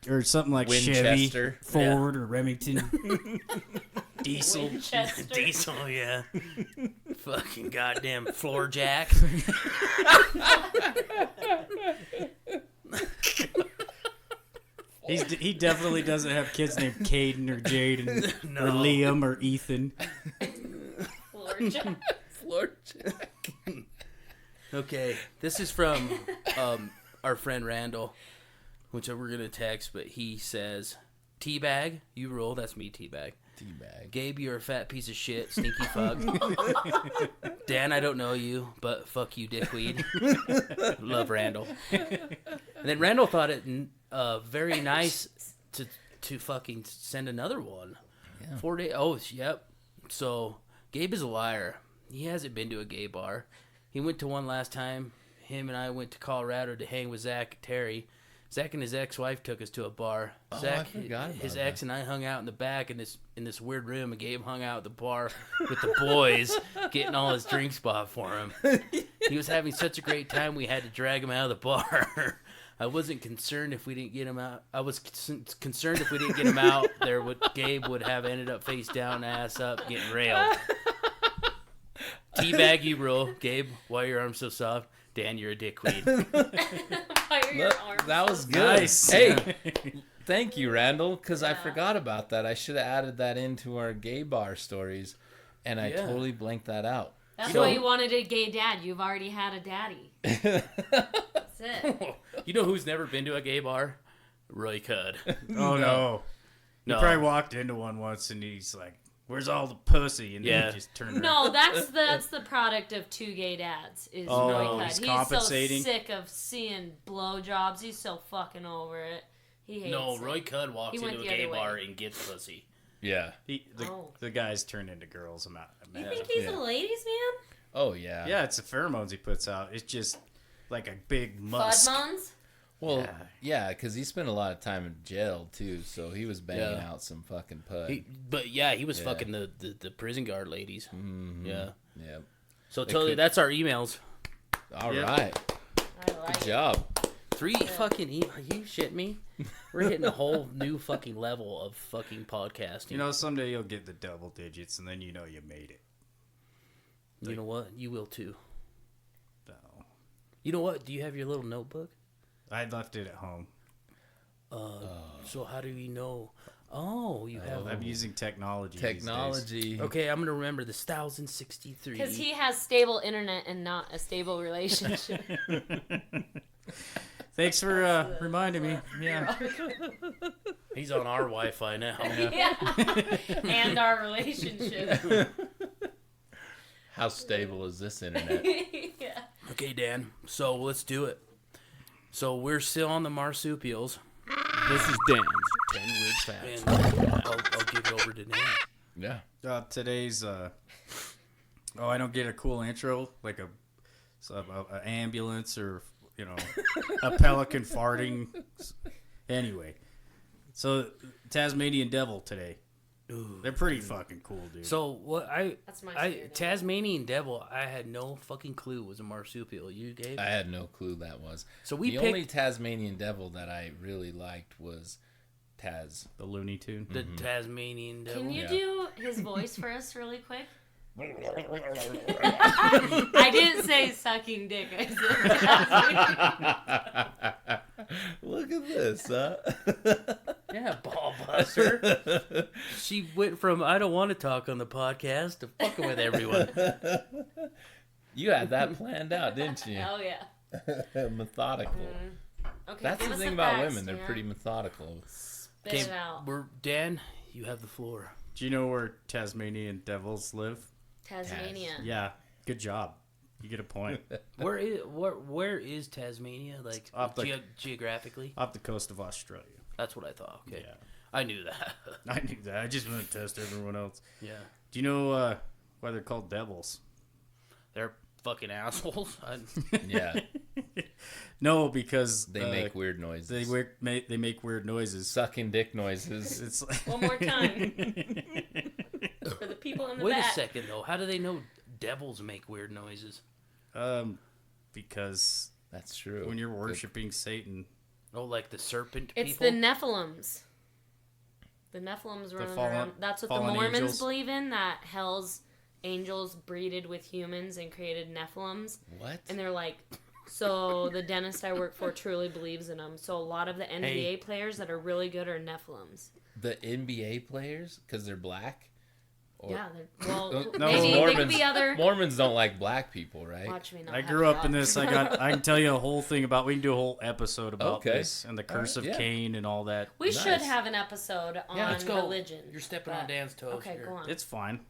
or something like Winchester. Chevy, Ford, or Remington. Diesel. Winchester. Diesel, yeah. Fucking goddamn floor jack. He definitely doesn't have kids named Caden or Jaden or Liam or Ethan. Floor jack. Floor jack. Okay, this is from our friend Randall, which we're gonna text, but he says, "Teabag, you rule." That's me, Teabag. Teabag. Gabe, you're a fat piece of shit, stinky fuck. Dan, I don't know you, but fuck you, dickweed. Love Randall. And then Randall thought it very nice to fucking send another one. Yeah. 4 days. Oh, yep. So Gabe is a liar. He hasn't been to a gay bar. He went to one last time. Him and I went to Colorado to hang with Zach and Terry. Zach and his ex-wife took us to a bar. Oh, I Zach, forgot about his that. ex and I hung out in the back in this weird room, and Gabe hung out at the bar with the boys, getting all his drinks bought for him. He was having such a great time, we had to drag him out of the bar. I wasn't concerned if we didn't get him out. I was concerned if we didn't get him out, Gabe would have ended up face down, ass up, getting railed. Teabag you rule, Gabe. Why are your arms so soft? Dan, you're a dickweed. Why are your Look, arms that so was soft? good. Nice. Hey, thank you, Randall, because I Yeah. forgot about that. I should have added that into our gay bar stories, and I Yeah. totally blanked that out. That's You why know- you wanted a gay dad. You've already had a daddy. That's it. You know who's never been to a gay bar? Roy Cudd. Oh no. You No. probably walked into one once and he's like, "Where's all the pussy?" And then Yeah. he just turned around. No, that's the product of two gay dads. Is Oh, Roy no, Cudd. he's He's compensating? so sick of seeing blowjobs. He's so fucking over it. He hates No, it. Roy Cudd walks He went into a the gay other way. bar and gets pussy. Yeah. Oh. The guys turn into girls. You Imagine. think he's Yeah. a ladies' man? Oh, yeah. Yeah, it's the pheromones he puts out. It's just like a big musk. Fudmons? Well, yeah, because he spent a lot of time in jail, too, so he was banging Yeah. out some fucking pud. He was Yeah. fucking the prison guard ladies. Mhm. Yeah. Yep. So They totally, could- that's our emails. All Yeah. right. I like Good it. job. 3 fucking you shit me? We're hitting a whole new fucking level of fucking podcasting. You know, someday you'll get the double digits, and then you know you made it. You know what? You will too. So, You know what? Do you have your little notebook? I left it at home. So how do you know? Oh, you have. I'm using technology. these days. Technology. Okay, I'm gonna remember this 1063. Because he has stable internet and not a stable relationship. Thanks for reminding me. Yeah. He's on our Wi-Fi now. Yeah. And our relationship. How stable is this internet? Yeah. Okay, Dan. So let's do it. So we're still on the marsupials. This is Dan's 10 Weird Facts. And I'll give it over to Dan. Yeah. Today's I don't get a cool intro like a ambulance or a pelican farting. Anyway, so Tasmanian Devil today. They're pretty fucking cool, dude. So what That's my spirit. Tasmanian devil, I had no fucking clue was a marsupial. You gave? I had no clue that was. So we the picked only Tasmanian devil that I really liked was Taz. the Looney Tune. the Tasmanian devil. Can you Yeah. do his voice for us really quick? I didn't say sucking dick. I said Look at this, huh? Yeah, ball buster. She went from I don't want to talk on the podcast to fucking with everyone. You had that planned out, didn't you? Oh yeah. Methodical. Okay. That's give the us thing about facts, women. They're Dan. pretty methodical. Spit it out. Dan, you have the floor. Do you know where Tasmanian devils live? Tasmania. Yeah, good job. You get a point. Where is Tasmania? Like Off the- geographically? Off the coast of Australia. That's what I thought. Okay, Yeah. I knew that. I knew that. I just want to test everyone else. Yeah, Do you know why they're called devils? they're fucking assholes. Yeah. No, because They make weird noises. they make weird noises. Sucking dick noises. It's One more time for the people in the Wait back. a second though. How do they know devils make weird noises? because That's true. when you're worshiping Satan, Oh, like the serpent It's people. the Nephilims. The Nephilims running fallen- around. That's what the fallen Mormons angels. believe in. That hell's angels breeded with humans and created Nephilims. What? And they're like, so the dentist I work for truly believes in them. So a lot of the NBA players that are really good are Nephilims. The NBA players? Because they're black? Or, Yeah, they're, well, No, maybe they could Mormons, be other. Mormons don't like black people, right? Watch me not. I have grew up in jobs. this. I can tell you a whole thing about. We can do a whole episode about Okay. this and the curse Alright, of yeah. Cain and all that. We Nice. should have an episode on let's go. religion. You're stepping but- on Dan's toes. Okay, here. go on. It's fine.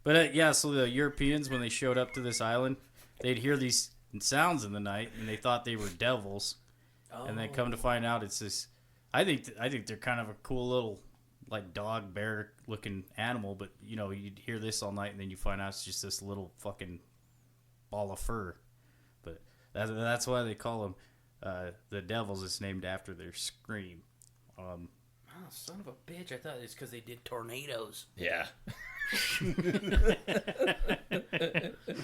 But yeah, so the Europeans, when they showed up to this island, they'd hear these sounds in the night, and they thought they were devils. And they come to find out it's this. I think they're kind of a cool little, like dog bear looking animal. But you'd hear this all night, and then you find out it's just this little fucking ball of fur. But that's why they call them The Devils is named after their scream. Oh, son of a bitch! I thought it's because they did tornadoes. Yeah.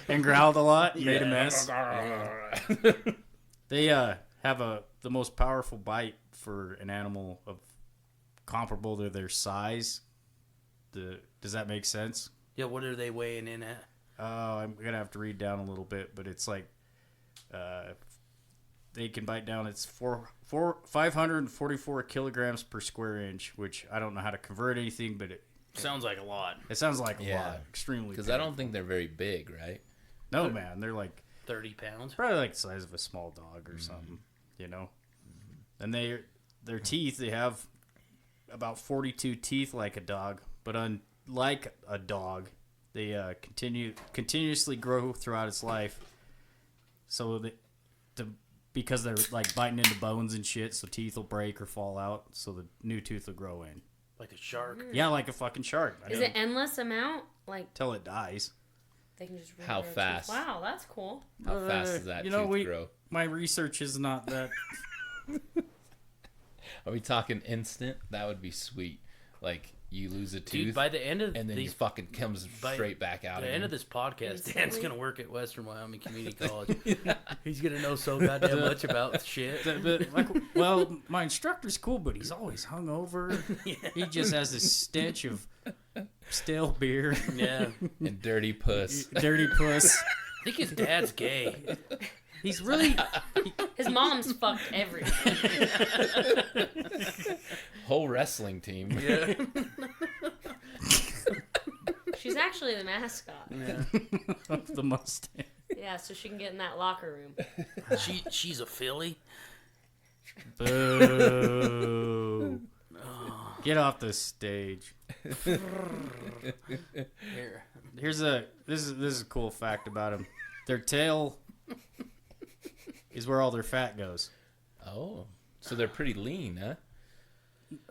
And growled a lot, made a mess. They have the most powerful bite for an animal of comparable to their size. Does that make sense? Yeah, what are they weighing in at? I'm gonna have to read down a little bit, but it's like they can bite down. It's 544 kilograms per square inch, which I don't know how to convert anything, but Sounds like a lot. it sounds like a Yeah. lot. Extremely. Because I don't think they're very big, right? No, man, they're like 30 pounds. probably like the size of a small dog or something, you know. And their teeth, they have about 42 teeth like a dog, but unlike a dog, they continuously grow throughout its life. So because they're like biting into bones and shit, so teeth will break or fall out, so the new tooth will grow in. Like a shark. Yeah, like a fucking shark. Is it endless amount? Like Till it dies. they can just How regrow fast? teeth? Wow, that's cool. How fast does that you tooth know, grow? My research is not that. Are we talking instant? That would be sweet. Like, you lose a tooth, Dude, by the end of and then these, you fucking comes straight back out by the again. end of this podcast, Instantly. Dan's gonna work at Western Wyoming Community College. He's gonna know so goddamn much about shit. But, like, well, my instructor's cool, but he's always hungover. He just has this stench of stale beer, Yeah, And dirty puss. dirty puss. I think his dad's gay. He's really His mom's fucked everything. Whole wrestling team. Yeah, She's actually the mascot. yeah. of the Mustang. Yeah, so she can get in that locker room. She's a filly. Boo! Get off the stage. Here. This is a cool fact about him. Their tail is where all their fat goes. Oh. So they're pretty lean,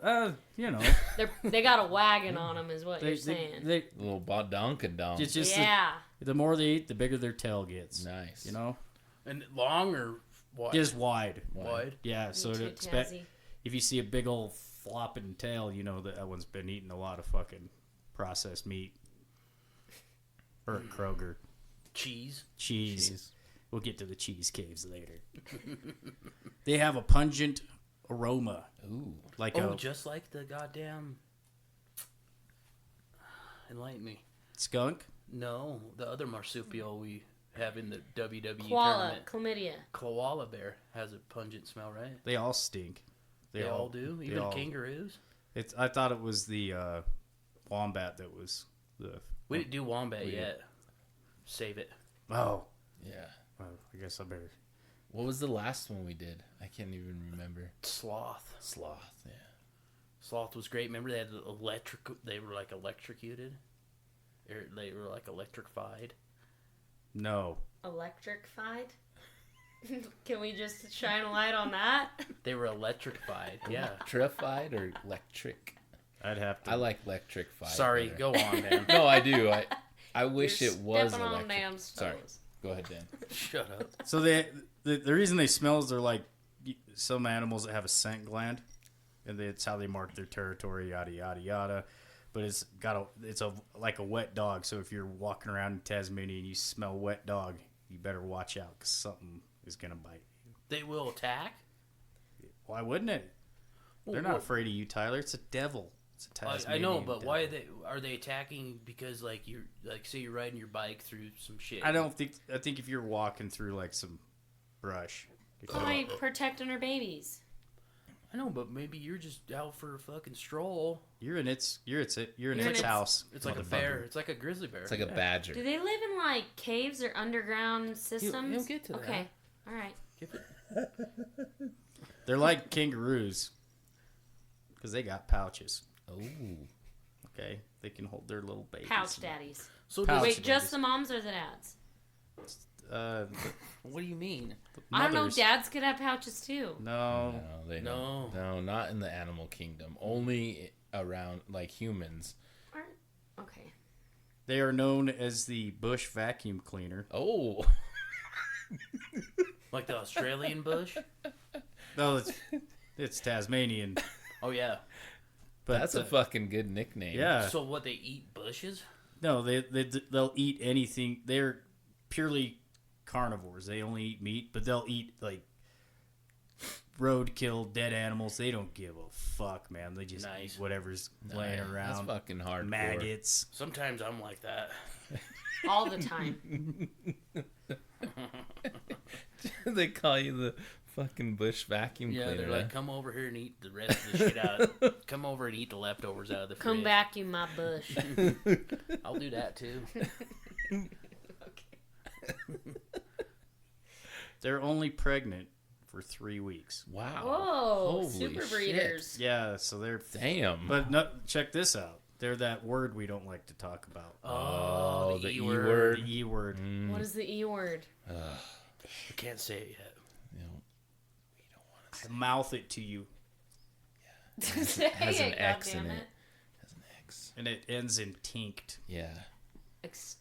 huh? You know, They got a wagon on them, is what you're saying. they Little badonkadonk. it's just Yeah. the more they eat, the bigger their tail gets. Nice. You know, And long or what? just wide. wide. Yeah, so Me to too, expect, Tazzy. if you see a big old flopping tail, you know that one's been eating a lot of fucking processed meat. Or at Kroger. Cheese. Cheese. Jeez. We'll get to the cheese caves later. They have a pungent aroma. Ooh. Like Oh, a just like the goddamn. Enlighten me. skunk. No, the other marsupial we have in the WWE Koala, tournament. chlamydia. Koala bear has a pungent smell, right? They all stink. They all do. they Even all- kangaroos. I thought it was the wombat that was the. We didn't do wombat We did. yet. Save it. Oh, Yeah. well, I guess I better. What was the last one we did? I can't even remember. Sloth. Sloth, yeah. Sloth was great. Remember they had electric. They were like electrocuted. Or they were like electrified. No. Electrified? Can we just shine a light on that? They were electrified. Yeah. Electrified or electric? I'd have to. I like electrified. Sorry. better. Go on, man. No, I do. I wish You're it was stepping on electric. damn Sorry. toes. Go ahead, Dan. Shut up. So the reason they smell is they're like some animals that have a scent gland, and it's how they mark their territory. Yada yada yada. But it's like a wet dog. So if you're walking around in Tasmania and you smell wet dog, you better watch out because something is gonna bite you. They will attack. Why wouldn't it? They're not afraid of you, Tyler. It's a devil. It's a I Tasmanian know, but devil. why are they attacking? Because like say you're riding your bike through some shit. I think if you're walking through like some brush, if you- Why protecting her babies? I know, but maybe you're just out for a fucking stroll. you're in its its- house. It's like a motherfucker. bear. It's like a grizzly bear. It's like a badger. Do they live in like caves or underground systems? he'll get to that. Okay, all right. Give it- They're like kangaroos because they got pouches. Oh. Okay, they can hold their little babies. Pouch daddies. So Pouch Wait, daddies. just the moms or the dads? what do you mean? I don't know. Mothers. Dads could have pouches too. No, No, they No. don't. No, not in the animal kingdom. Only around like humans. Okay. they are known as the bush vacuum cleaner. Oh. Like the Australian bush? No, it's Tasmanian. Oh, yeah. But That's a fucking good nickname. yeah. So what, they eat bushes? No, they'll eat anything. They're purely carnivores. They only eat meat, but they'll eat like roadkill, dead animals. They don't give a fuck, man. They just Nice. eat whatever's Nah, laying That's around. fucking hardcore. Maggots. Sometimes I'm like that. All the time. They call you the fucking bush vacuum Yeah, cleaner. they're like, come over here and eat the rest of the shit out. Come over and eat the leftovers out of the fridge. Come back, you my bush. I'll do that too. They're only pregnant for 3 weeks. Wow. Whoa, Holy super shit. breeders. Yeah, so they're. Damn. But no, check this out. They're that word we don't like to talk about. Oh, the E E-word. word. The E word. What is the E word? I can't say it yet. You know, I mouth it to you, Say has an it, X in goddammit. it. Has an X. and it ends in tinked. Yeah. Ex-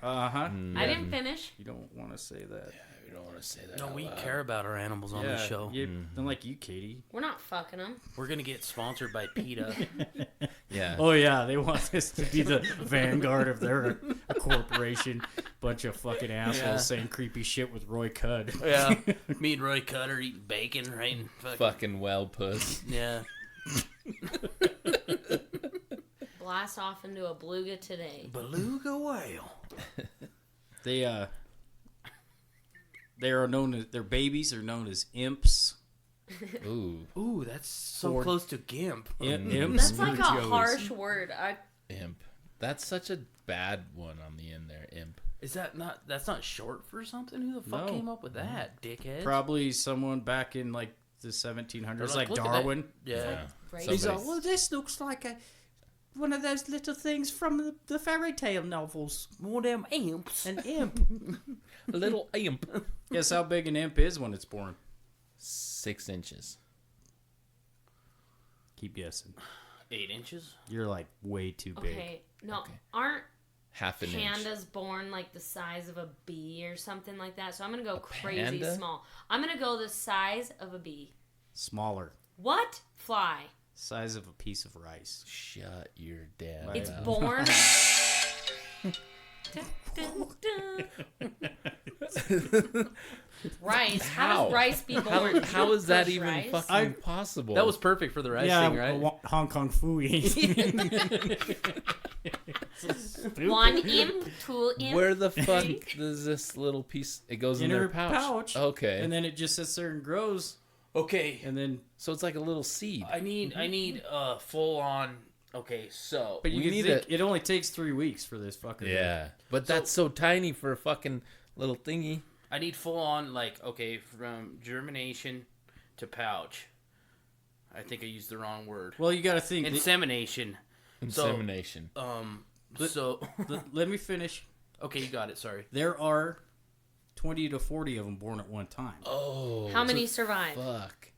Uh huh. I didn't finish. You don't want to say that. We don't want to say that. No, out we loud. care about our animals on this show. Unlike you, Katie. We're not fucking them. We're going to get sponsored by PETA. Yeah. Oh yeah, they want this to be the vanguard of their corporation. Bunch of fucking assholes Yeah. saying creepy shit with Roy Cudd. Yeah. Me and Roy Cutter eating bacon, right? And Fucking well puss. Yeah. Blast off into a beluga today. Beluga whale. They are known as their babies are known as imps. Ooh. Ooh, that's so Or- close to gimp. Imps. That's like a Joey's. harsh word. Imp. That's such a bad one on the end there. Imp. Is that not? That's not short for something. Who the fuck No. came up with that, dickhead? Probably someone back in like the 1700s, They're like "Look at that." Darwin. Yeah. Right. Somebody's- He's like, well, this looks like one of those little things from the fairy tale novels. More damn imps. An imp. A little imp. Guess how big an imp is when it's born? 6 inches. Keep guessing. 8 inches. You're like way too big. Okay. No, Okay. aren't Half an inch. pandas born like the size of a bee or something like that? So I'm gonna go crazy panda? small. I'm gonna go the size of a bee. Smaller. What? Fly. Size of a piece of rice. Shut your damn Right. It's mouth. born. Dun, dun, dun. Rice. How does rice be born? How is that Push even rice? fucking possible? That was perfect for the rice yeah, thing, right? Hong Kong Fooey. One imp, two imp. Where the fuck does this little piece? It goes in, In their her pouch. pouch. Okay. And then it just sits there and grows. Okay. And then, So it's like a little seed. I need full on. Okay, so but you We can need think it only takes 3 weeks for this fucker. Yeah, but that's so tiny for a fucking little thingy. I need full on from germination to pouch. I think I used the wrong word. Well, you got to think. Insemination. Insemination. So Let me finish. okay, you got it. Sorry. There are 20 to 40 of them born at one time. Oh. How many survive? Fuck.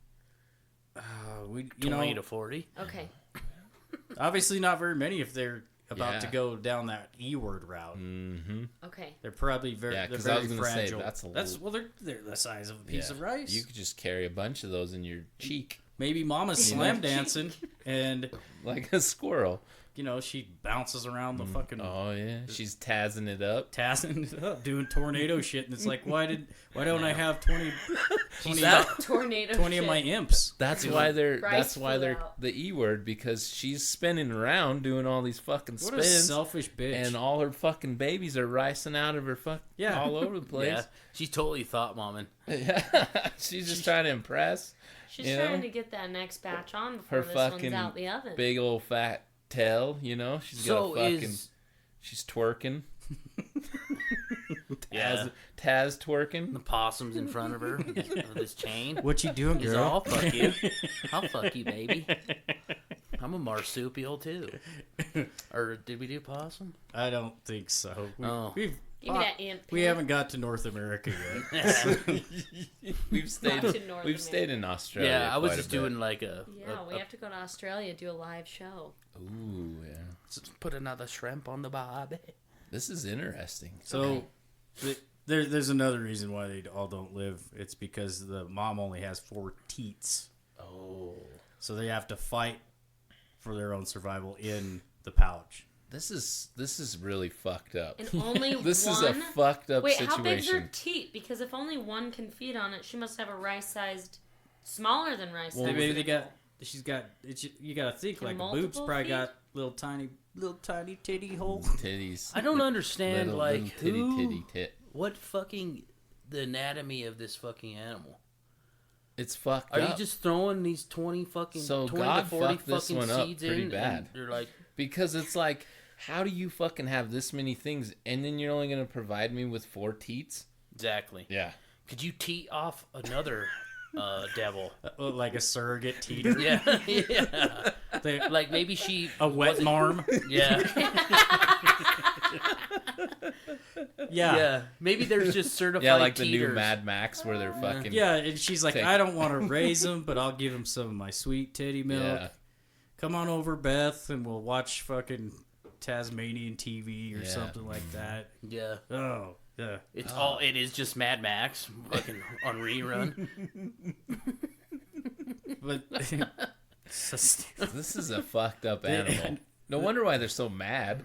You 20 know, to 40. Okay. obviously not very many if they're about to Yeah. go down that E word route. Mm-hmm. Okay. They're probably very, Yeah, they're 'cause I very was gonna say, fragile. that's a well, they're the size of a piece Yeah. of rice. You could just carry a bunch of those in your cheek Maybe Mama's slam dancing, and like a squirrel. she bounces around the fucking Oh yeah, she's tazzing it up. tassing it up, doing tornado shit, and it's like, why don't I have 20 Tornado. 20 of shit. my imps? That's why they're. Rice That's why flew they're out. the E word, because she's spinning around doing all these fucking What a spins, selfish bitch. and all her fucking babies are ricing out of her Yeah. all over the place. Yeah, she's totally thought momming. Yeah. She's just trying to impress. She's you trying know? to get that next batch on before Her this fucking one's out the oven. big old fat tail, she's got So a fucking. is She's twerking. yeah Taz twerking. the possums in front of her with this chain. What you doing, He's girl? all, I'll fuck you. I'll fuck you, baby. I'm a marsupial too. Or did we do possum? I don't think so. We've Give me that imp. we Pam. haven't got to North America yet. We've stayed. to North We've stayed in Australia. Yeah, I was quite a just bit. doing like a. Yeah, we have to go to Australia do a live show. Ooh, yeah. put another shrimp on the barbie. This is interesting. So, There's another reason why they all don't live. It's because the mom only has 4 teats. Oh. So they have to fight for their own survival in the pouch. This is really fucked up. And only This one. is a fucked up Wait, situation. how big's her teat? Because if only one can feed on it, she must have a rice-sized, smaller than rice-sized. Well, maybe nipple. you gotta think Can like the multiple boobs probably feed? got little tiny titty hole. Titties. I don't understand, Little who, titty tit. what fucking, the anatomy of this fucking animal. It's fucked Are up. you just throwing these 20 So 20 God to 40 fucked this fucking one up seeds pretty in? bad. And they're like, Because it's like, how do you fucking have this many things and then you're only gonna provide me with 4 teats? exactly. Yeah. Could you teat off another devil? Like a surrogate teeter. Yeah, yeah. They- Like maybe she. a wet wasn't- marm. Yeah, Yeah. yeah. Maybe there's just certified. Yeah, like the new teeters. Mad Max where they're fucking Yeah, and she's like, Take- I don't want to raise them, but I'll give them some of my sweet titty milk. Yeah. Come on over, Beth, and we'll watch fucking Tasmanian TV or Yeah. something like that. Yeah, Oh, yeah. it's all. It is just Mad Max, fucking on rerun. But This is a fucked up animal. No wonder why they're so mad.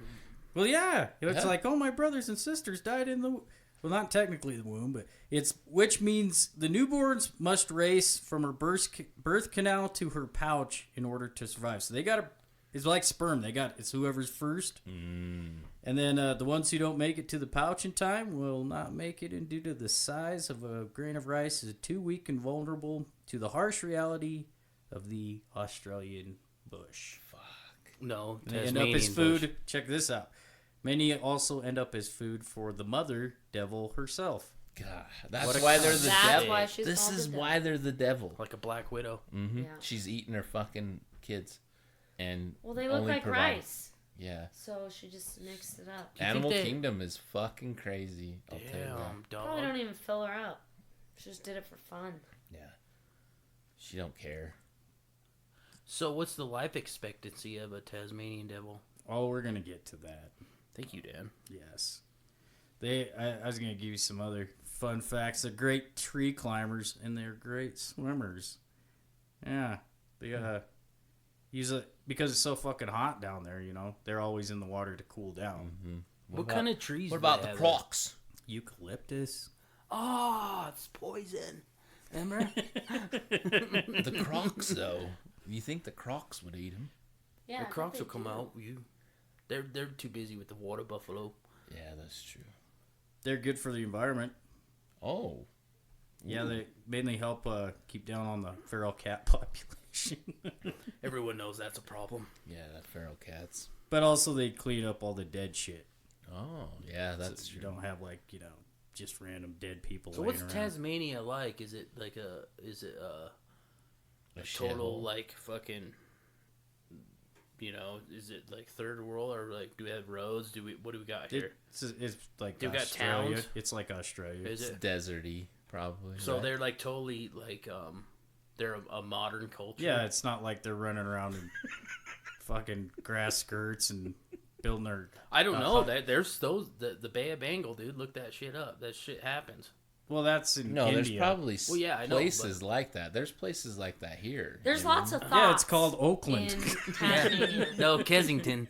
well, yeah, it's Yeah. like, oh, my brothers and sisters died in the well, not technically the womb, but it's which means the newborns must race from her birth canal to her pouch in order to survive. So they got to. It's like sperm. It's whoever's first. And then the ones who don't make it to the pouch in time will not make it, and due to the size of a grain of rice, is too weak and vulnerable to the harsh reality of the Australian bush. No, They end up Tasmanian as food. bush. Check this out. Many also end up as food for the mother devil herself. God, What that's a why they're the That's devil. why she's This called is the why they're the devil. like a black widow. Mm-hmm. Yeah. She's eating her fucking kids, and Well, they look only like provide- rice, Yeah, so she just mixed it up. you Animal think they- Kingdom is fucking crazy. I'll tell you that. Damn, Probably dog. don't even fill her up. She just did it for fun. Yeah, she don't care. So, what's the life expectancy of a Tasmanian devil? Oh, we're gonna get to that. Thank you, Dan. Yes. I was gonna give you some other fun facts. They're great tree climbers and they're great swimmers. Yeah. They use it because it's so fucking hot down there, you know. They're always in the water to cool down. Mm-hmm. What kind of trees? What do about they the have crocs? Eucalyptus. Oh, it's poison. Remember? The crocs, though. You think the crocs would eat them? Yeah, The I crocs will think come they do. out. They're too busy with the water buffalo. Yeah, that's true. They're good for the environment. Oh, Yeah, they mainly help keep down on the feral cat population. Everyone knows that's a problem. yeah, that feral cats. But also they clean up all the dead shit. Oh, yeah, that's So you true. don't have like, you know, just random dead people So laying what's around. Tasmania like? Is it like a total shithole. like fucking? You know, is it like third world or like do we have roads? What do we got here? It's like They've got Australia. towns? It's like Australia. Is It's it? deserty, probably. So right? they're like totally like they're a modern culture. Yeah, it's not like they're running around in fucking grass skirts and building their. I don't know. There's those the Bay of Bengal, dude. Look that shit up. That shit happens. Well, that's in No, India. there's probably Well, yeah, I know, places like that. There's places like that here. There's you know? lots of thoughts. Yeah, it's called Oakland. in Tasmania. No, Kensington.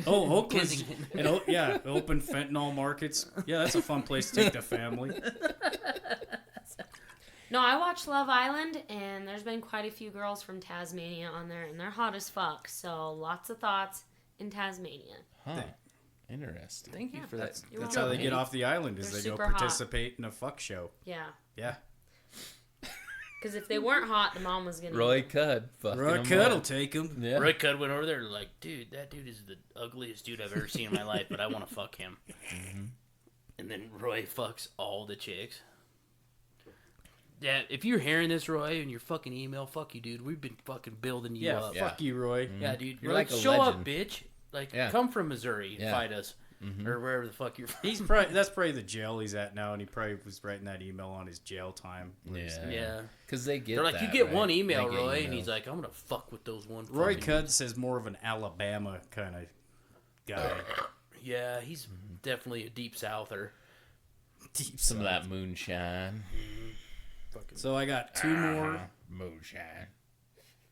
Oakland. Kensington. And yeah, open fentanyl markets. Yeah, that's a fun place to take the family. No, I watched Love Island, and there's been quite a few girls from Tasmania on there, and they're hot as fuck. So lots of thoughts in Tasmania. Huh. Interesting. Thank you Yeah, for that. You're That's how they welcome. get off the island is They're they go super hot. participate in a fuck show. Yeah, Yeah. because if they weren't hot, the mom was gonna. Roy Cudd. fucking Roy him Cudd will up. take him. Yeah. Roy Cudd went over there like, dude, that dude is the ugliest dude I've ever seen in my life, but I want to fuck him. And then Roy fucks all the chicks. Yeah, if you're hearing this, Roy, and your fucking email, fuck you, dude. We've been fucking building you Yeah, up. fuck you, Roy. Yeah, dude. You're Roy, like a show up, legend. bitch. Like, Yeah. come from Missouri and Yeah. fight us. Or wherever the fuck you're from. He's probably that's probably the jail he's at now, and he probably was writing that email on his jail time. Yeah. Yeah. Because they get They're like, that, you get right? one email, They get Roy, and emails. he's like, I'm going to fuck with those one. Roy fucking Cudd says more of an Alabama kind of guy. Yeah, he's definitely a deep souther. Deep Some of sides. that moonshine. So I got two more. Moonshine.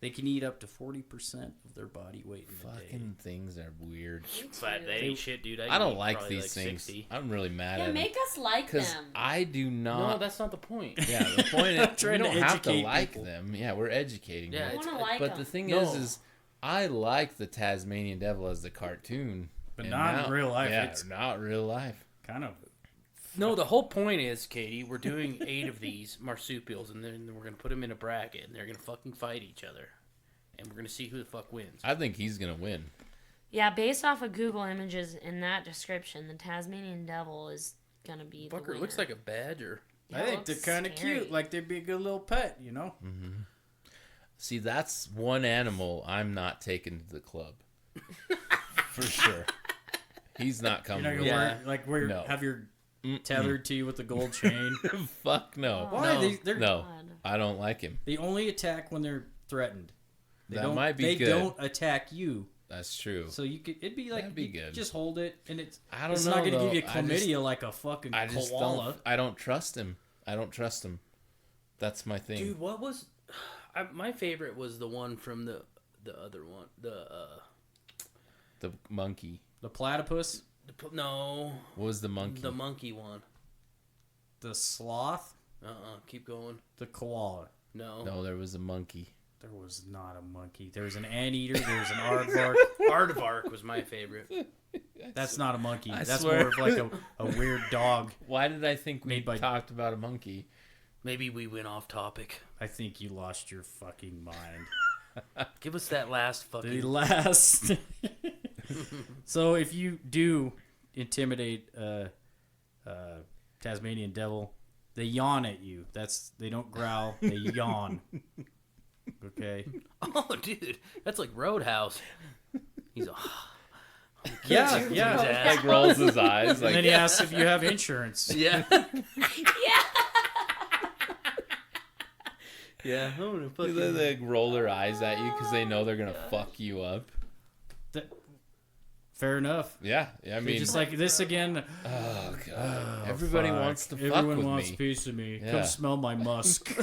They can eat up to 40% of their body weight in a day. Fucking things are weird. But they ain't shit, dude. I don't eat like probably these things. 60. I'm really mad Yeah, at make us like because them. I do No, not. that's not the point. Yeah, the point is we Trying to don't have to educate like people. them. Yeah, we're educating Yeah, them. I want to like But them. the thing No. is I like the Tasmanian Devil as the cartoon, But and not in real life. Yeah, It's not real life. kind of. No, the whole point is, Katie, we're doing 8 of these marsupials, and then we're gonna put them in a bracket, and they're gonna fucking fight each other, and we're gonna see who the fuck wins. I think he's gonna win. Yeah, based off of Google images in that description, the Tasmanian Devil is gonna be the Fucker winner. looks like a badger. Yeah, I it think they're looks kind of scary. cute. Like they'd be a good little pet, you know? See, that's one animal I'm not taking to the club. For sure. He's not You're coming. not gonna with Yeah. wear, No. have your tethered to you with the gold chain. me. Fuck no. Why? No. They're, No, God. I don't like him. They only attack when they're threatened. They That don't, might be they good. don't attack you. That's true. So you could. It'd be like That'd be you good. just hold it, and it's. I don't It's know. not gonna though. give you I just- chlamydia like a fucking I just koala. don't. I don't trust him. I don't trust him. That's my thing. Dude, what was... my favorite was the one from the other one. The monkey. The platypus, No, What was the monkey? the monkey one. the sloth, Keep going. the koala. No. No, there was a monkey. There was not a monkey. There was an anteater. There was an aardvark. Aardvark was my favorite. That's not a monkey. I That's swear. more of like a weird dog. Why did I think we Made by- talked about a monkey? Maybe we went off topic. I think you lost your fucking mind. Give us that last The fucking... last. So if you do intimidate Tasmanian Devil, they yawn at you. They don't growl. They yawn. Okay. Oh, dude. That's like Roadhouse. He's a... Yeah, His yeah. ass. Like rolls his eyes. And Like then he asks if you have insurance. Yeah. Yeah. Yeah. I'm gonna they like roll their eyes at you because they know they're gonna fuck you up. Fair enough. Yeah, I They're mean, just like this again. oh god, everybody Fuck. wants to fuck Everyone with wants me. a piece of me. Yeah. Come smell my musk.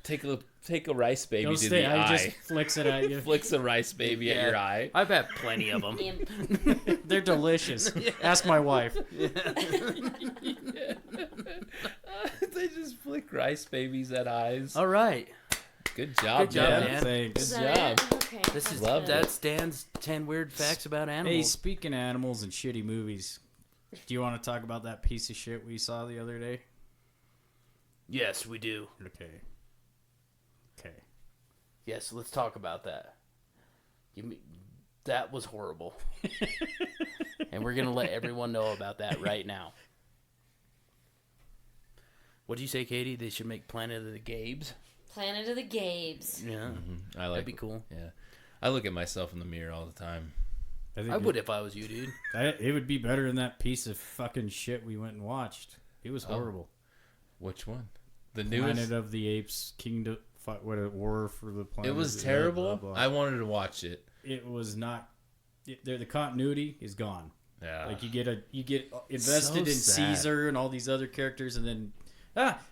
Take a rice baby Don't to stay. the I eye. just flicks it at you. Flicks a rice baby at Yeah. your eye. I've had plenty of them. Imp. They're delicious. Ask my wife. They just flick rice babies at eyes. All right. Good job, Good job, Dan. Dan. Thanks. Is Good that job. it? Okay. This is Loved it. that's Dan's 10 weird facts about Hey, animals. speaking of animals and shitty movies, do you want to talk about that piece of shit we saw the other day? Yes, we do. Okay. Okay. Yes, let's talk about that. That was horrible. And we're going to let everyone know about that right now. What'd you say, Katie? They should make Planet of the Gabes? Planet of the Gabes. Yeah. I like. That'd be cool. Yeah, I look at myself in the mirror all the time. think I would if I was you, dude. It would be better than that piece of fucking shit we went and watched. It was horrible. Which one? The newest. Planet of the Apes, Kingdom. What a war for the planet. It was blah, terrible. blah, blah. I wanted to watch it. It was not. The continuity is gone. Yeah. Like you get invested So in sad. Caesar and all these other characters, and then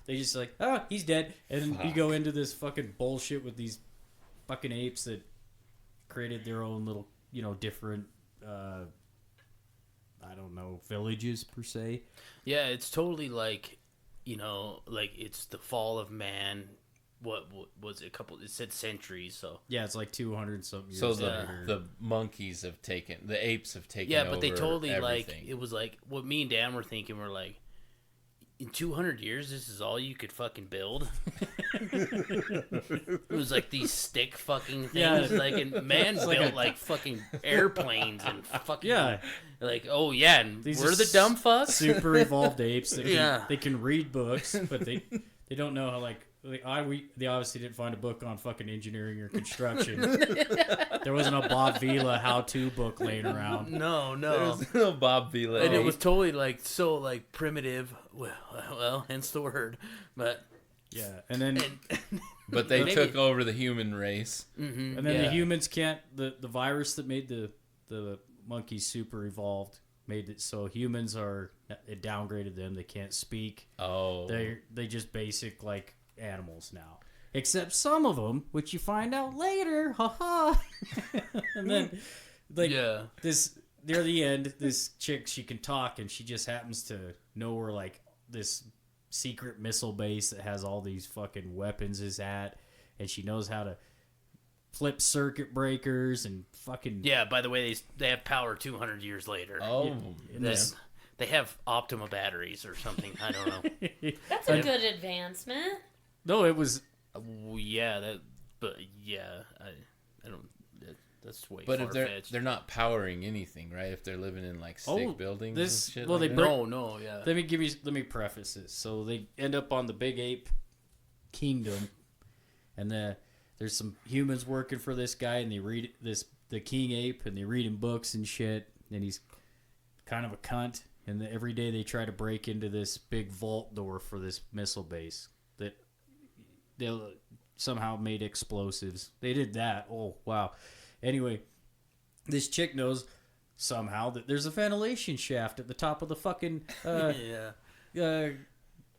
they just like he's dead, and then you Fuck. go into this fucking bullshit with these fucking apes that created their own little different I don't know, villages per se. Yeah, it's totally like, like it's the fall of man. What was it? It said centuries, so. Yeah, it's like 200 something years. So later. the monkeys have taken, the apes have taken. Yeah, but they over totally everything. it was like what me and Dan were thinking. We're like, in 200 years, this is all you could fucking build. It was like these stick fucking things. Yeah. Like, and man like built a- like fucking airplanes and fucking. Yeah. Like, oh yeah, and These we're are the dumb fucks. super evolved apes that Yeah. they can read books, but they don't know how they obviously didn't find a book on fucking engineering or construction. There wasn't a Bob Vila how-to book laying around. No, no. There's no Bob Vila. And it ape. was totally like so like primitive. Well, hence the word. But Yeah, and then But they Maybe- took over the human race. the yeah. humans can't the virus that made the monkeys super evolved made it so humans are, it downgraded them. They can't speak. Oh. They just basic like animals now. Except some of them, which you find out later. Haha. And then, like, Yeah. this near the end, this chick, she can talk, and she just happens to know where like this secret missile base that has all these fucking weapons is at, and she knows how to flip circuit breakers and fucking Yeah, by the way, they have power 200 years later. Oh. and This, they have Optima batteries or something. I don't know. That's a good advancement. No, it was Yeah, but yeah, I don't. That's way But if far-fetched. they're not powering anything, right? If they're living in like stick buildings this and shit. well like they that? break, No, yeah. let me preface this. So they end up on the Big Ape Kingdom, and there's some humans working for this guy, and they read the King Ape, and they read him books and shit, and he's kind of a cunt. And every day they try to break into this big vault door for this missile base that they somehow made explosives. They did that. Oh wow. Anyway, this chick knows somehow that there's a ventilation shaft at the top of the fucking Yeah.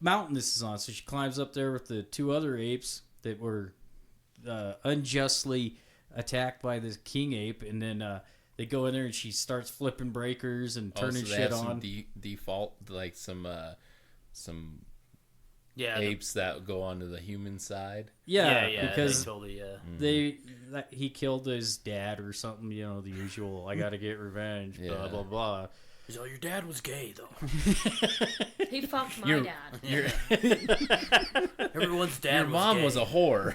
mountain this is on. So she climbs up there with the two other apes that were unjustly attacked by this king ape, and then they go in there and she starts flipping breakers and turning so they shit have on. some default, like some Yeah. apes that go onto the human side. Yeah, yeah. because they totally, he killed his dad or something. You know, the usual. I gotta get revenge. Blah Yeah. blah blah. He's like, your dad was gay though. He fucked my You're- dad. Everyone's dad. Your mom gay. was a whore.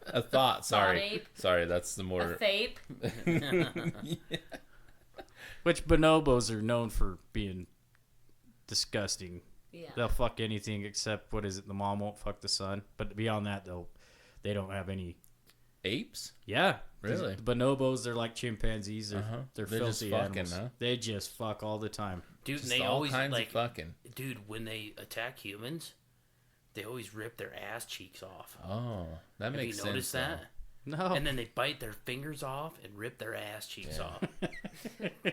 A thought. Sorry. ape. Sorry, that's the A more. fape. Which bonobos are known for being disgusting. Yeah. They'll fuck anything except, what is it? The mom won't fuck the son. But beyond that, they don't have any. Apes? Yeah, Really? The bonobos, they're like chimpanzees. They're They're just filthy fucking, animals. huh? They just fuck all the time. Dude, Just they all always kinds like, of fucking. dude, when they attack humans, they always rip their ass cheeks off. Oh, that Have makes you sense. noticed that? No, And then they bite their fingers off and rip their ass cheeks off.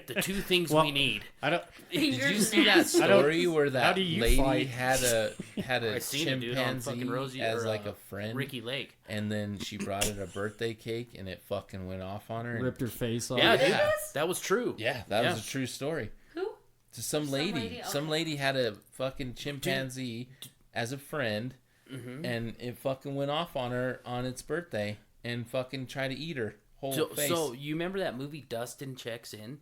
The two things Well, we need. I don't. Did you Fingers see that and ass. story where how that do you lady fight? had a I seen it, dude, on fucking chimpanzee Rosie as or, like a friend, Ricky Lake. and then she brought it a birthday cake, and it fucking went off on her. and- Ripped her face off. Yeah, did dude, this? that was true. yeah, that was Yeah. a true story. Who? To some lady, some okay. lady had a fucking chimpanzee as a friend, Mm-hmm. and it fucking went off on her on its birthday, and fucking tried to eat her whole face. So you remember that movie Dustin Checks In?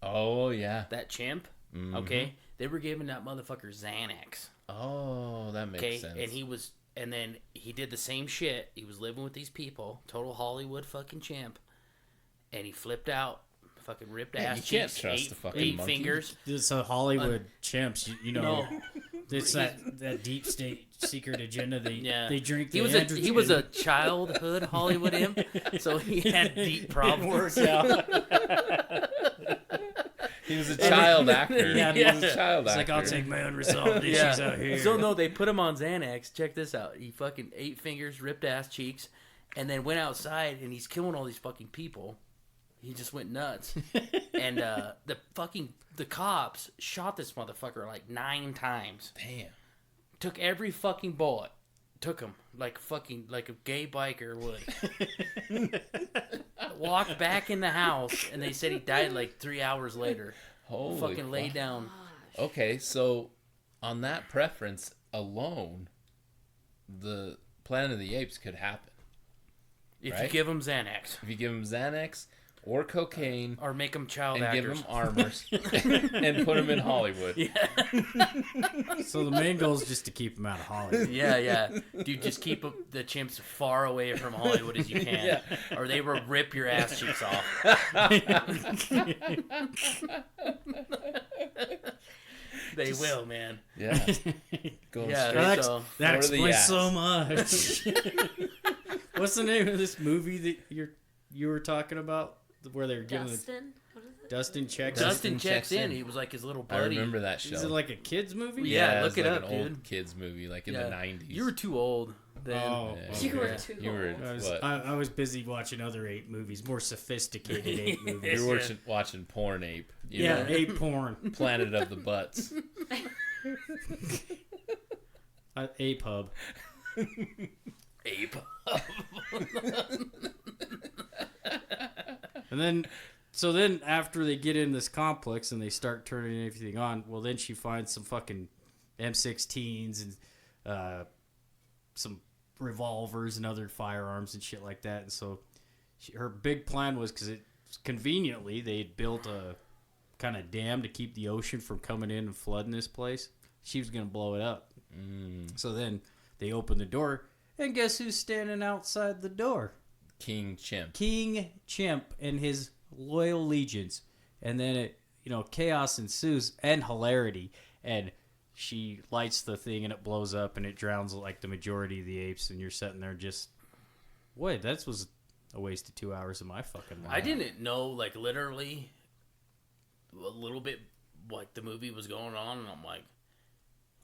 Oh yeah. That chimp? Mhm. Okay. They were giving that motherfucker Xanax. Oh, that makes Okay. sense. And then he did the same shit. He was living with these people. Total Hollywood fucking chimp. And he flipped out. Fucking ripped Yeah, ass you can't cheeks, trust the fucking eight monkey. fingers. It's a Hollywood chimps. You know, No. it's that deep state secret agenda. Yeah. They drink. He the was androgen. a childhood Hollywood imp, so he had deep problems. He was a child actor. Yeah, he was a child It's actor. like, I'll take my unresolved issues out here. So no, they put him on Xanax. Check this out. He fucking 8 fingers, ripped ass cheeks, and then went outside and he's killing all these fucking people. He just went nuts. And the cops shot this motherfucker like 9 times. Damn. Took every fucking bullet. Took him like a gay biker would. Walked back in the house and they said he died like 3 hours later. Holy Fucking laid fuck. down. Okay, so on that preference alone, the Planet of the Apes could happen. If Right? you give him Xanax If you give him Xanax or cocaine or make him child and actors. give him armors and put him in Hollywood. So the main goal is just to keep them out of Hollywood. Yeah. Dude, just keep the chimps far away from Hollywood as you can, or they will rip your ass cheeks off. They will, man. Yeah. Going Yeah, straight. that's- That, So, that for the explains ass. so much. What's the name of this movie that you were talking about, where they're giving Dustin? What is it? Dustin checks? Dustin Dustin checks checks in. in. He was like his little I buddy. remember that show. Is it like a kids movie? Yeah, it look was it like up, an dude. old kids movie, like in Yeah. the 90s. You were too old. then. Oh, Yeah, You were yeah. too You were old. what? I was busy watching other ape movies, more sophisticated ape movies. You're watching porn ape. You Yeah, know? ape porn. Planet of the Butts. Ape Hub. Ape. And then, so then after they get in this complex and they start turning everything on, well, then she finds some fucking M16s and some revolvers and other firearms and shit like that. And so her big plan was, because conveniently they had built a kind of dam to keep the ocean from coming in and flooding this place. She was going to blow it up. So then they open the door, and guess who's standing outside the door? King Chimp. King Chimp and his loyal legions. And then chaos ensues and hilarity, and she lights the thing and it blows up and it drowns like the majority of the apes, and you're sitting there just, wait, that was a waste of 2 hours of my fucking life. I didn't know, like, literally a little bit like the movie was going on, and I'm like,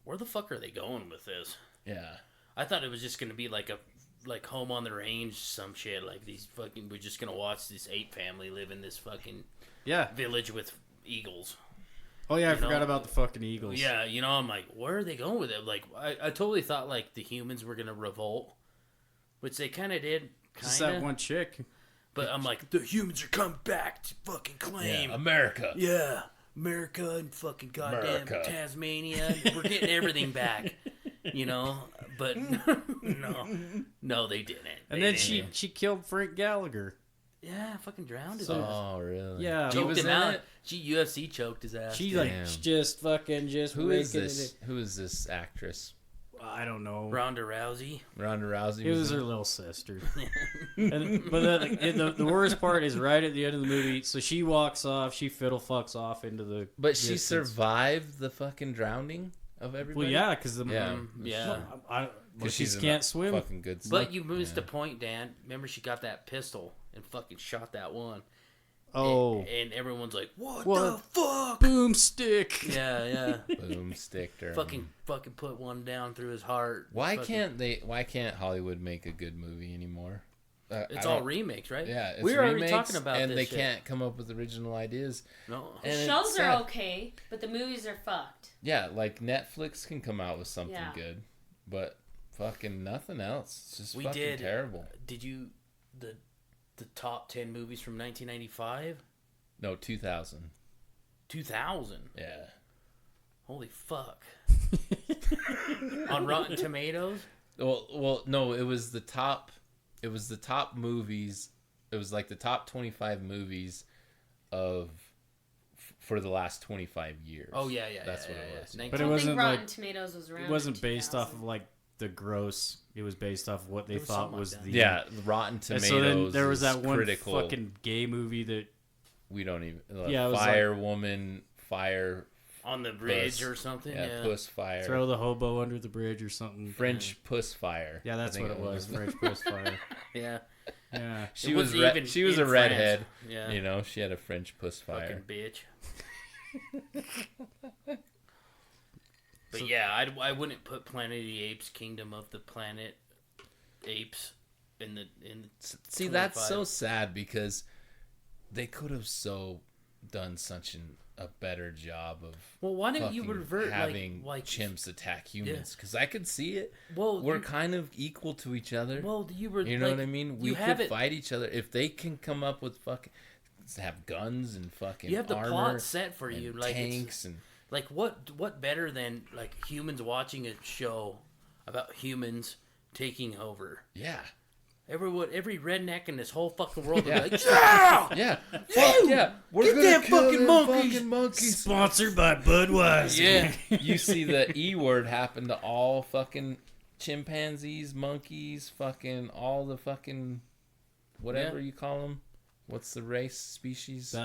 where the fuck are they going with this? Yeah. I thought it was just gonna be like Home on the Range, some shit. Like we're just gonna watch this ape family live in this fucking village with eagles. Oh yeah, I You forgot know? about the fucking eagles. Yeah, I'm like, where are they going with it? Like, I totally thought like the humans were gonna revolt, which they kind of did, Just that kind of. one chick. But I'm like, the humans are coming back to fucking claim. Yeah, America. Yeah, America and fucking goddamn America. Tasmania. We're getting everything back, But no, they didn't. And then she killed Frank Gallagher. Yeah, fucking drowned his ass. Oh, really? Yeah. He Choked was him in out. it? She UFC choked his ass. She Damn. just fucking Who is raking this? it Who is this actress? in. I don't know. Ronda Rousey. Ronda Rousey. It was in her little sister. But the worst part is right at the end of the movie. So she walks off. She fiddle fucks off into the. But she distance. survived the fucking drowning of everybody. Well, yeah, because the Yeah. Yeah. well, she she's in can't a swim. Fucking good. But you missed the point, Dan. Remember, she got that pistol and fucking shot that one. Oh, And everyone's like, what What? the fuck? boomstick. Yeah. boom sticked her. fucking put one down through his heart. Why Fucking- Why can't Hollywood make a good movie anymore? It's I all don't- remakes, right? Yeah, it's we were already remakes, talking about and this they shit. can't come up with original ideas. No. And it's Shows sad. are okay, but the movies are fucked. Yeah, like Netflix can come out with something Yeah. good, but fucking nothing else. It's just We fucking did. terrible. Did you the top 10 movies from 1995? No, 2000. 2000. Yeah. Holy fuck. On Rotten Tomatoes? Well, no, it was the top. It was the top movies. It was like the top 25 movies for the last 25 years. Oh yeah, That's yeah, what it yeah. was. I But it don't wasn't think Rotten like- Tomatoes was around. It wasn't in based off 2000. of like the gross. It was based off of what they It was thought something was like the. that. Yeah, Rotten And Tomatoes. so then there was is that one critical. fucking gay movie that. We don't even. Yeah, it was Fire Woman, Fire. On the bridge Puss. or something. Yeah, Yeah. Puss Fire. Throw the hobo under the bridge or something. French Puss Fire. Yeah, that's I think what it was. French Puss Fire. Yeah. Yeah. She It was wasn't even she was in a redhead. France. Yeah. You know, she had a French Puss Fire. Fucking bitch. But yeah, I wouldn't put Planet of the Apes, Kingdom of the Planet Apes in the See, that's 25. so sad because they could have done such a better job of Well, why didn't you fucking revert having like chimps attack humans? Because I could see it. Well, We're you- kind of equal to each other. well, you were You know like, what I mean? We you have could it. fight each other if they can come up with fucking have guns and fucking You have the armor plot set for and you, like it's- tanks and Like what better than like humans watching a show about humans taking over? yeah. Every redneck in this whole fucking world will Yeah. be like, yeah, Yeah, fuck yeah, we're Get gonna them kill fucking them monkeys. fucking monkeys. Sponsored by Budweiser. yeah. You see the E word happen to all fucking chimpanzees, monkeys, fucking all the fucking whatever Yeah. you call them. What's the race species?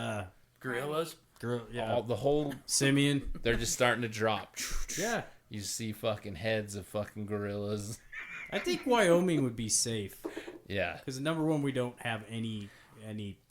Gorillas. Girl, yeah. All the whole Simeon. they're just starting to drop. Yeah. You see fucking heads of fucking gorillas. I think Wyoming would be safe Yeah. because number one, we don't have any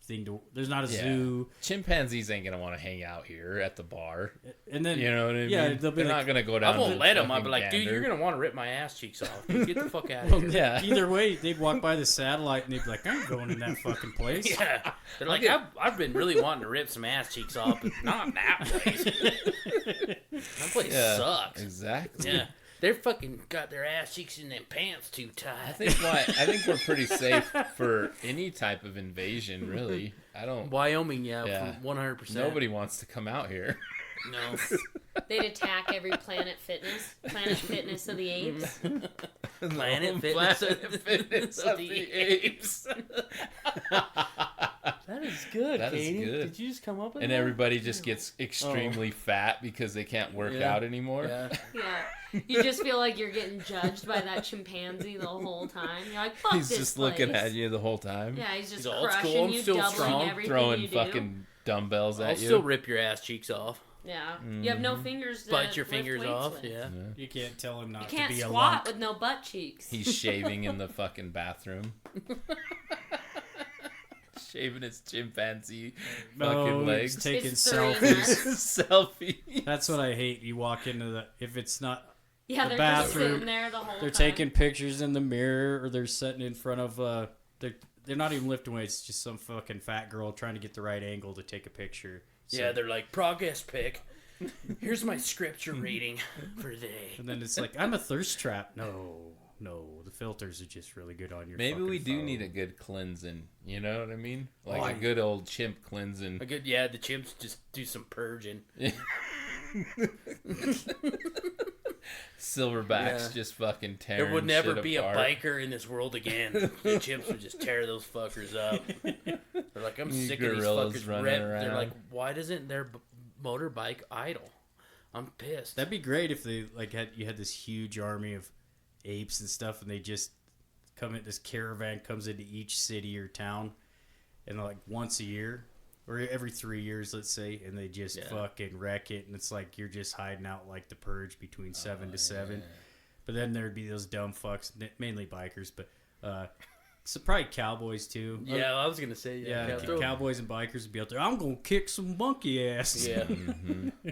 thing to. There's not a Yeah. zoo, Chimpanzees ain't gonna want to hang out here at the bar. and then You know what I mean? Yeah, they'll be They're like, not gonna go down. I won't to let them. I'll fucking be like, dude, Gander. you're gonna want to rip my ass cheeks off. Dude, get the fuck out of Well, here. Yeah. Either way, they'd walk by the satellite and they'd be like, "I'm going in that fucking place." Yeah, they're like, I've been really wanting to rip some ass cheeks off, but not that place. That place Yeah, sucks. exactly. Yeah, they're fucking got their ass cheeks in them pants too tight. I think we're pretty safe for any type of invasion, really. I don't. Wyoming, Yeah. 100%. Nobody wants to come out here. No. They'd attack every Planet Fitness of the apes. Planet Fitness. Fitness of the apes. That is good, That is Katie. good. Did you just come up with And that? everybody just gets extremely fat because they can't work Yeah. out anymore. Yeah. Yeah. You just feel like you're getting judged by that chimpanzee the whole time. You're like, fuck He's this just looking place. at you the whole time. Yeah, he's just He's all, "It's crushing cool, I'm you, still doubling strong," everything Throwing you do. fucking dumbbells I'll at you. still rip your ass cheeks off. Yeah. You have no fingers to Bite your lift fingers weights off. with. Yeah. You can't tell him You not can't to be a squat lump. with no butt cheeks. He's shaving in the fucking bathroom. Shaving his chimpanzee No, fucking he's legs. taking It's 3 selfies. Selfie. That's what I hate. You walk into the if it's not Yeah, the they're just bathroom, sitting there the whole they're time. taking pictures in the mirror or they're sitting in front of they're not even lifting weights. It's just some fucking fat girl trying to get the right angle to take a picture. So- Yeah, they're like, progress pic. Here's my scripture reading for today. and then it's like I'm a thirst trap. No, the filters are just really good on your. Maybe we fucking do phone. need a good cleansing. You know what I mean? Like Oh, a good old chimp cleansing. A good, yeah, the chimps just do some purging. Silverbacks Yeah. just fucking tearing. There would never shit be apart. a biker in this world again. The chimps would just tear those fuckers up. They're like, I'm These sick of these gorillas fuckers running ripped. They're around. like, why doesn't their motorbike idle? I'm pissed. That'd be great if they you had this huge army of apes and stuff, and they just come in. This caravan comes into each city or town, and like once a year or every 3 years, let's say, and they just Yeah. fucking wreck it, and it's like you're just hiding out like the Purge between 7 to 7. But then there'd be those dumb fucks, mainly bikers, but so probably cowboys too. Yeah, I was gonna say Yeah, throw- cowboys and bikers would be out there. I'm gonna kick some monkey ass. Yeah.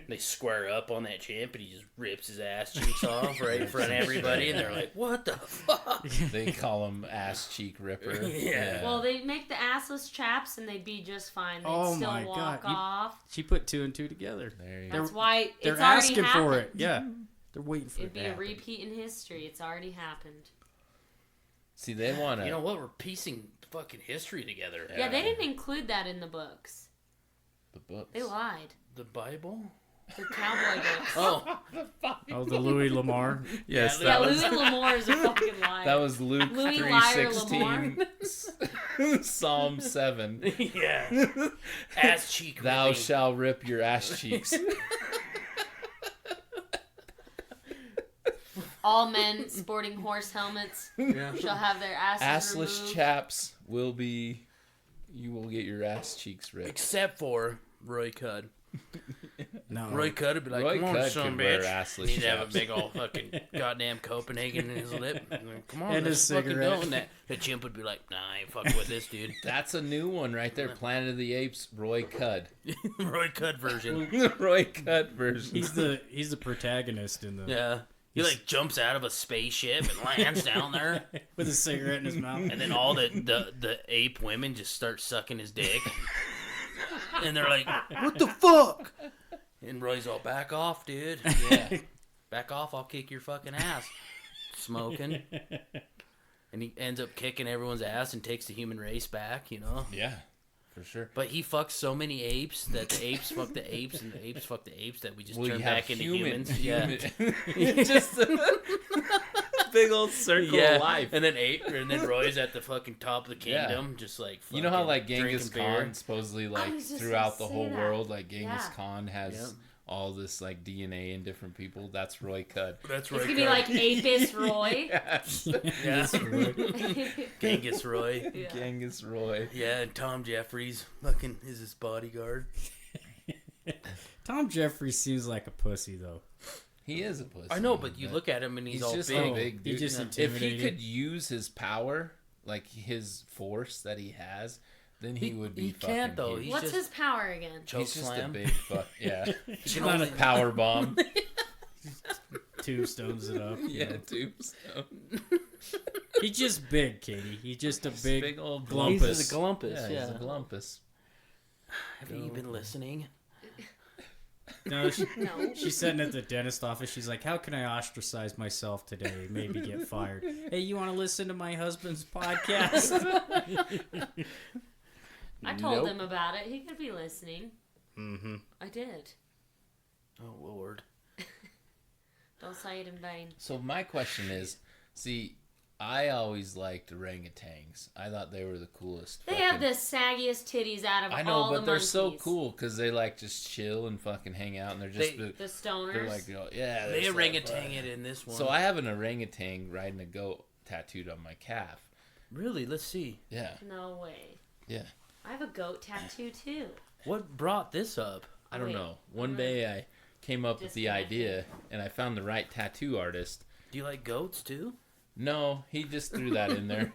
They square up on that chimp and he just rips his ass cheeks off right in front of everybody, and they're like, "What the fuck?" They call him ass cheek ripper. Yeah. Well, they'd make the assless chaps and they'd be just fine. They'd Oh still my walk God, you- off. She put 2 and 2 together. There you go. That's why They're it's already asking happened. for it. Yeah, they're waiting for It'd it. be to a happen. repeat in history. It's already happened. See, they want to. You know what? We're piecing fucking history together. Yeah, they didn't include that in the books. the books. They lied. The Bible? The cowboy books. Oh, Oh, the Louis Lamar. Yes, Yeah, Yeah, that was Louis L'Amour is a fucking liar. that was Luke Louis Liar 3:16, Psalm 7. yeah. Ass cheek. Thou ripping. shalt rip your ass cheeks. All men sporting horse helmets Yeah. shall have their asses Assless removed. chaps will be. You will get your ass cheeks ripped. Except for Roy Cudd. No, Roy Cudd would be like, Roy "Come on, Cudd son could of wear a bitch." assless He'd have a chaps. big old fucking goddamn Copenhagen in his lip. And like, come on, And a let's fucking cigarette. go. And that the chimp would be like, "Nah, I ain't fucking with this dude." That's a new one right there. Planet of the Apes, Roy Cudd. Roy Cudd version. The Roy Cudd version. he's the protagonist in the Yeah. He like jumps out of a spaceship and lands down there, with a cigarette in his mouth. and then all the ape women just start sucking his dick, and they're like, "What the fuck?" And Roy's all, "Back off, dude. Yeah, back off. I'll kick your fucking ass." Smoking, and he ends up kicking everyone's ass and takes the human race back. You know. Yeah, for sure. But he fucks so many apes that the apes fuck the apes and the apes fuck the apes that we just Well, turn you have back into humans. human. Just a big old circle Yeah, of life. and then Roy's at the fucking top of the Yeah. kingdom, just like You know how fucking like Genghis drinking beer. Khan supposedly I like was just throughout the gonna say whole that. world, like Genghis Yeah. Khan has Yep. all this like DNA in different people. That's Roy Cudd. That's It's Roy gonna be Cudd. like Apis Roy. Yes. Yeah. Genghis Roy. Yeah. Genghis Roy. Yeah, and Tom Jeffries fucking is his bodyguard. Tom Jeffries seems like a pussy though. He is a pussy. I know, but you look at him and he's, all just big. a big He's dude. just If he intimidating. could use his power, like his force that he has, then he would be he fucking can't, though. huge. He's What's just- his power again? Choke He's just a slam. big fuck. Yeah. He can only- Power bomb. Tombstones it up. Yeah, tombstone. He's just big, Katie. He's just a big old glumpus. He's the Glumpus, Yeah, yeah. he's a glumpus. Haven't you been listening? No, No. she's sitting at the dentist office. She's like, "How can I ostracize myself today? Maybe get fired." Hey, you want to listen to my husband's podcast? I told Nope. him about it. He could be listening. Mm-hmm. I did. Oh, Lord. Don't say it in vain. So my question is, see, I always liked orangutans. I thought they were the coolest. They have the saggiest titties out of I know, all but the they're monkeys. so cool because they like just chill and fucking hang out, and they're just They- The stoners. they're like, oh, yeah, They they're so orangutan fun. it in this one. So I have an orangutan riding a goat tattooed on my calf. Really? Let's see. Yeah, No way. yeah. I have a goat tattoo too. What brought this up? I don't Wait, know. One I'm day I came up with the disconnected. idea, and I found the right tattoo artist. Do you like goats, too? No, he just threw that in there.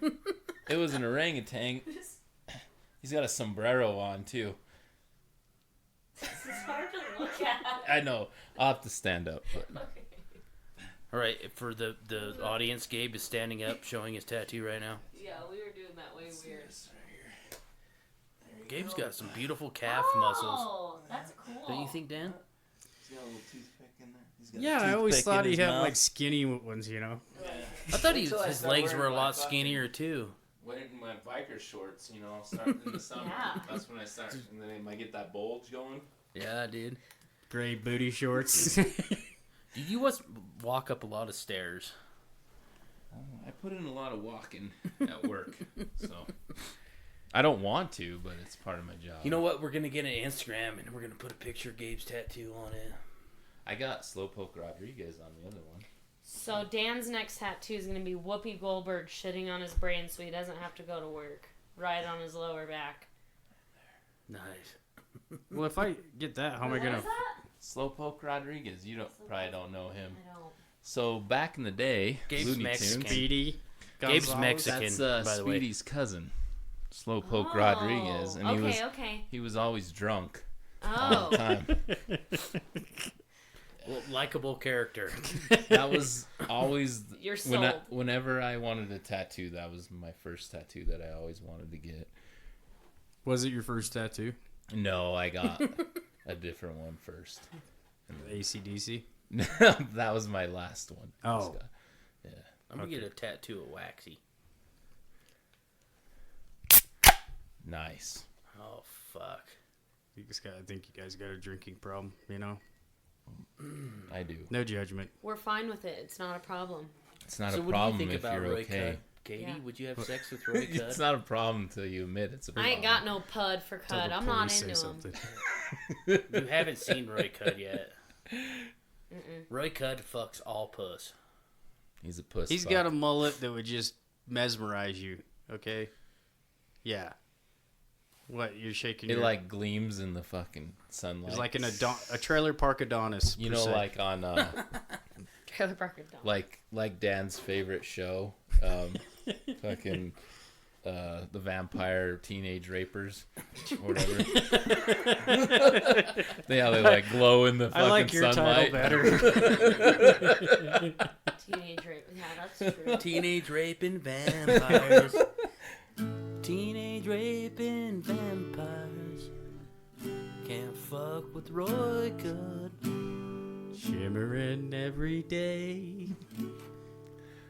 It was an orangutan. He's got a sombrero on too. This is hard to look at. I know. I'll have to stand up. But All right, for the audience, Gabe is standing up, showing his tattoo right now. Yeah, we were doing that way weird. Gabe's got some beautiful calf muscles. Oh, that's cool. Don't you think, Dan? he's got a little toothpick in there. He's got Yeah, I always thought he'd have like skinny ones, you know. I thought his legs were a lot skinnier, too. Wearing my biker shorts, you know, starting in the summer. Yeah. That's when I start, and then I get that bulge going. Yeah, dude. Gray booty shorts. Dude, you must walk up a lot of stairs. I put in a lot of walking at work, so I don't want to, but it's part of my job. You know what? We're going to get an Instagram, and we're going to put a picture of Gabe's tattoo on it. I got Slowpoke Rodriguez on the other one. So Dan's next tattoo is going to be Whoopi Goldberg shitting on his brain so he doesn't have to go to work. Right on his lower back. Nice. Well, if I get that, how am I What gonna? is that? Slowpoke Rodriguez. You probably don't know him. I don't. So back in the day, Gabe's Looney Mexican. Tunes. Speedy. Gabe's Gonzalez? Mexican. That's by the way. Speedy's cousin, Slowpoke Oh, Rodriguez, and okay. he was always drunk Oh. all the time. Well, likable character. That was always You're sold. whenever I wanted a tattoo. That was my first tattoo that I always wanted to get. Was it your first tattoo? No, I got a different one first. AC/DC. That was my last one. Oh. Yeah. I'm going to get a tattoo of Waxy. Nice. Oh, fuck. I think you guys got a drinking problem. You know, I do. no judgment. We're fine with it. It's not a problem. It's not So a what problem do you think if about you're Roy okay. Cud? Katie, Yeah. would you have sex with Roy Cud? It's not a problem until you admit it's a I problem. ain't got no pud for Till Cud. the I'm not police into say him. something. You haven't seen Roy Cud yet. Roy Cud fucks all puss. He's a puss. He's got a mullet that would just mesmerize you. Okay. Yeah. What you're shaking? It your, like gleams in the fucking sunlight. it's like a trailer park Adonis. you per know, se. like on Trailer Parker Dog. like Dan's favorite show, fucking the vampire teenage rapers, or whatever. They like glow in the fucking I like your sunlight. title better. Teenage rape. Yeah, that's true. Teenage raping vampires. Teenage raping vampires. Can't fuck with Roy Cud. Shimmering every day.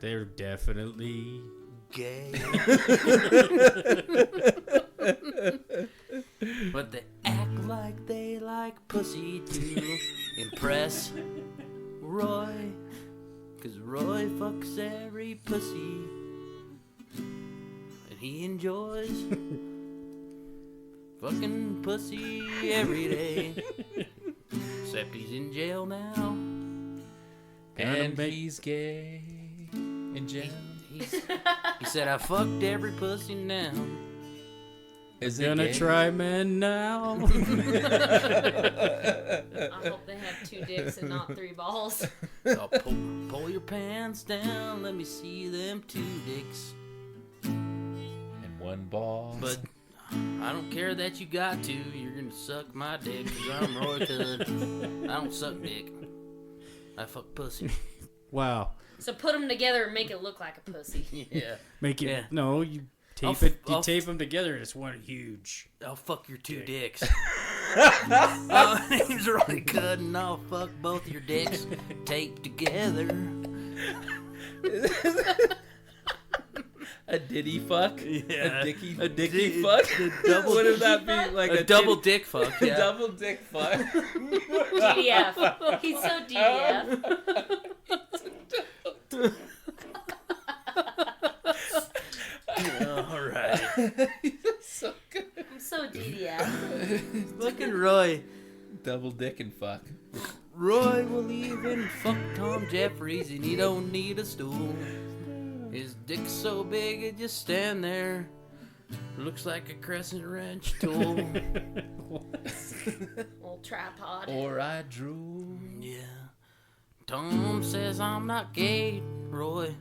They're definitely Gay. But they act like they like pussy to impress Roy. 'Cause Roy fucks every pussy. And he enjoys fucking pussy every day. Except he's in jail now. And he's gay in jail. He said, I fucked every pussy now. Is it gonna gay? try men now. I hope they have 2 dicks and not 3 balls. So pull your pants down, let me see them 2 dicks. And one ball. But I don't care that you got to. You're gonna suck my dick, 'cause I'm Roy Tud. I don't suck dick. I fuck pussy. Wow. So put them together and make it look like a pussy. Yeah. Make it. Yeah. No, you tape I'll it. You I'll tape them together, and it's one huge. I'll fuck your two dicks. My name's Roy Tud, and I'll fuck both your dicks taped together. A diddy fuck? Yeah. A dicky fuck? double- What would that be? Like A double titty- dick fuck. A Yeah. double dick fuck? DDF. He's so DDF. All right. So good. I'm so DDF. Fucking Roy. Double dick and fuck. Roy will even fuck Tom Jeffries, and he don't need a stool. His dick's so big it just stand there. Looks like a crescent wrench tool. Old tripod. Or I drool. Yeah. Tom says I'm not gay, Roy.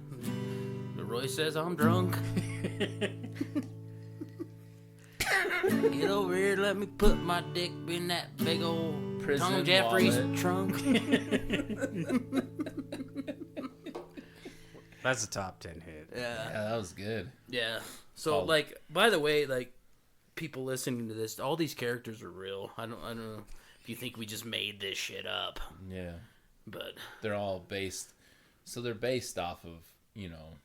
But Roy says I'm drunk. Get over here, let me put my dick in that big old Prison Tom Jeffries wallet. trunk. That's a top 10 hit. Yeah. Yeah, that was good. Yeah. So, Oh. like, by the way, like, people listening to this, all these characters are real. I don't know if you think we just made this shit up, Yeah. but They're all based. So they're based off of, you know,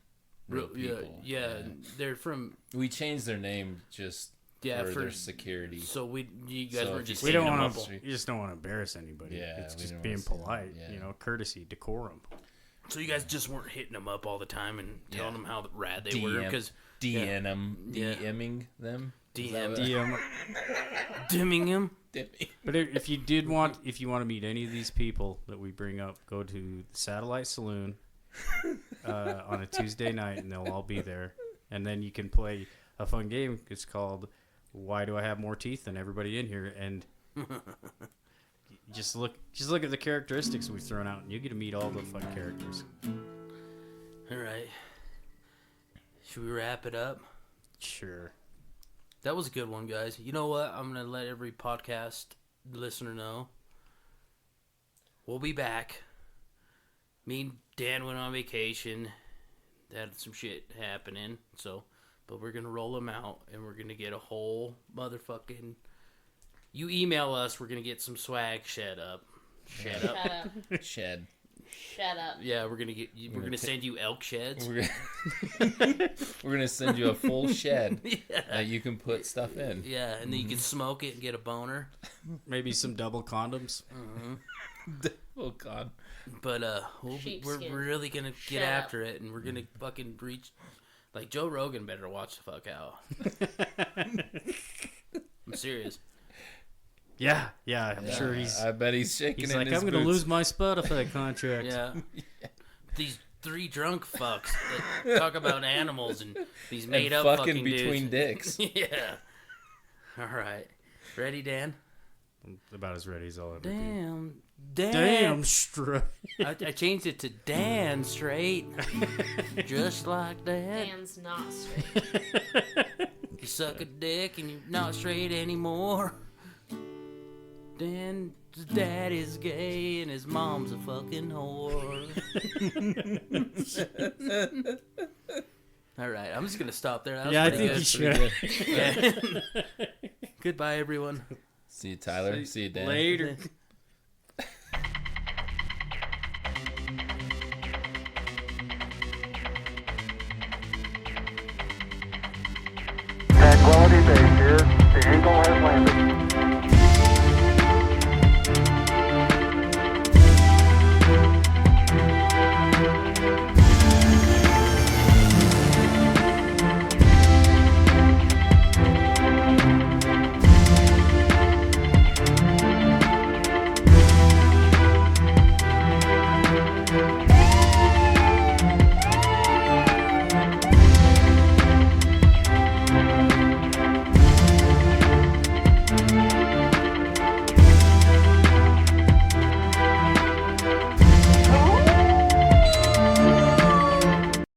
real people. yeah, they're from. We changed their name just Yeah, for for- their security. So you guys So weren't if just you We making don't them want up. to- to. You just don't want to embarrass anybody. Yeah, It's we just don't being wanna say that, polite. yeah. You know, courtesy, decorum. So you guys just weren't hitting them up all the time and telling Yeah. them how rad they were, because DMing them. Is that DM. what- DM. dimming them. But if you did want, if you want to meet any of these people that we bring up, go to the Satellite Saloon on a Tuesday night, and they'll all be there. And then you can play a fun game. It's called "Why Do I Have More Teeth Than Everybody in Here?" And just look at the characteristics we've thrown out, and you get to meet all the fun characters. All right. Should we wrap it up? Sure. That was a good one, guys. You know what? I'm going to let every podcast listener know. We'll be back. Me and Dan went on vacation. Had some shit happening. But we're going to roll them out, and we're going to get a whole motherfucking... You email us, we're going to get some swag shed up. Shed up. Shut up. Shed. Shut up. Yeah, we're going to send you elk sheds. We're gonna send you a full shed that you can put stuff in. Yeah, and then you can smoke it and get a boner. Maybe some double condoms. Oh God. But we're Sheepskin. really gonna get Shut up. after it, and we're gonna fucking reach. Like Joe Rogan better watch the fuck out. I'm serious. Yeah, I'm sure I bet he's shaking. he's in like, his I'm going to boots. lose my Spotify contract. Yeah. These three drunk fucks that talk about animals and these made up fucking between dudes. dicks. Yeah. All right. Ready, Dan? I'm about as ready as I'll ever be. Dan. Damn straight. I changed it to Dan straight. Just like that. Dan's not straight. You suck a dick and you're not straight anymore. Dan's dad is gay and his mom's a fucking whore. All right, I'm just gonna stop there. That was Yeah, I pretty think good. you should. Yeah. Goodbye, everyone. See you, Tyler. See you, Dan. Later.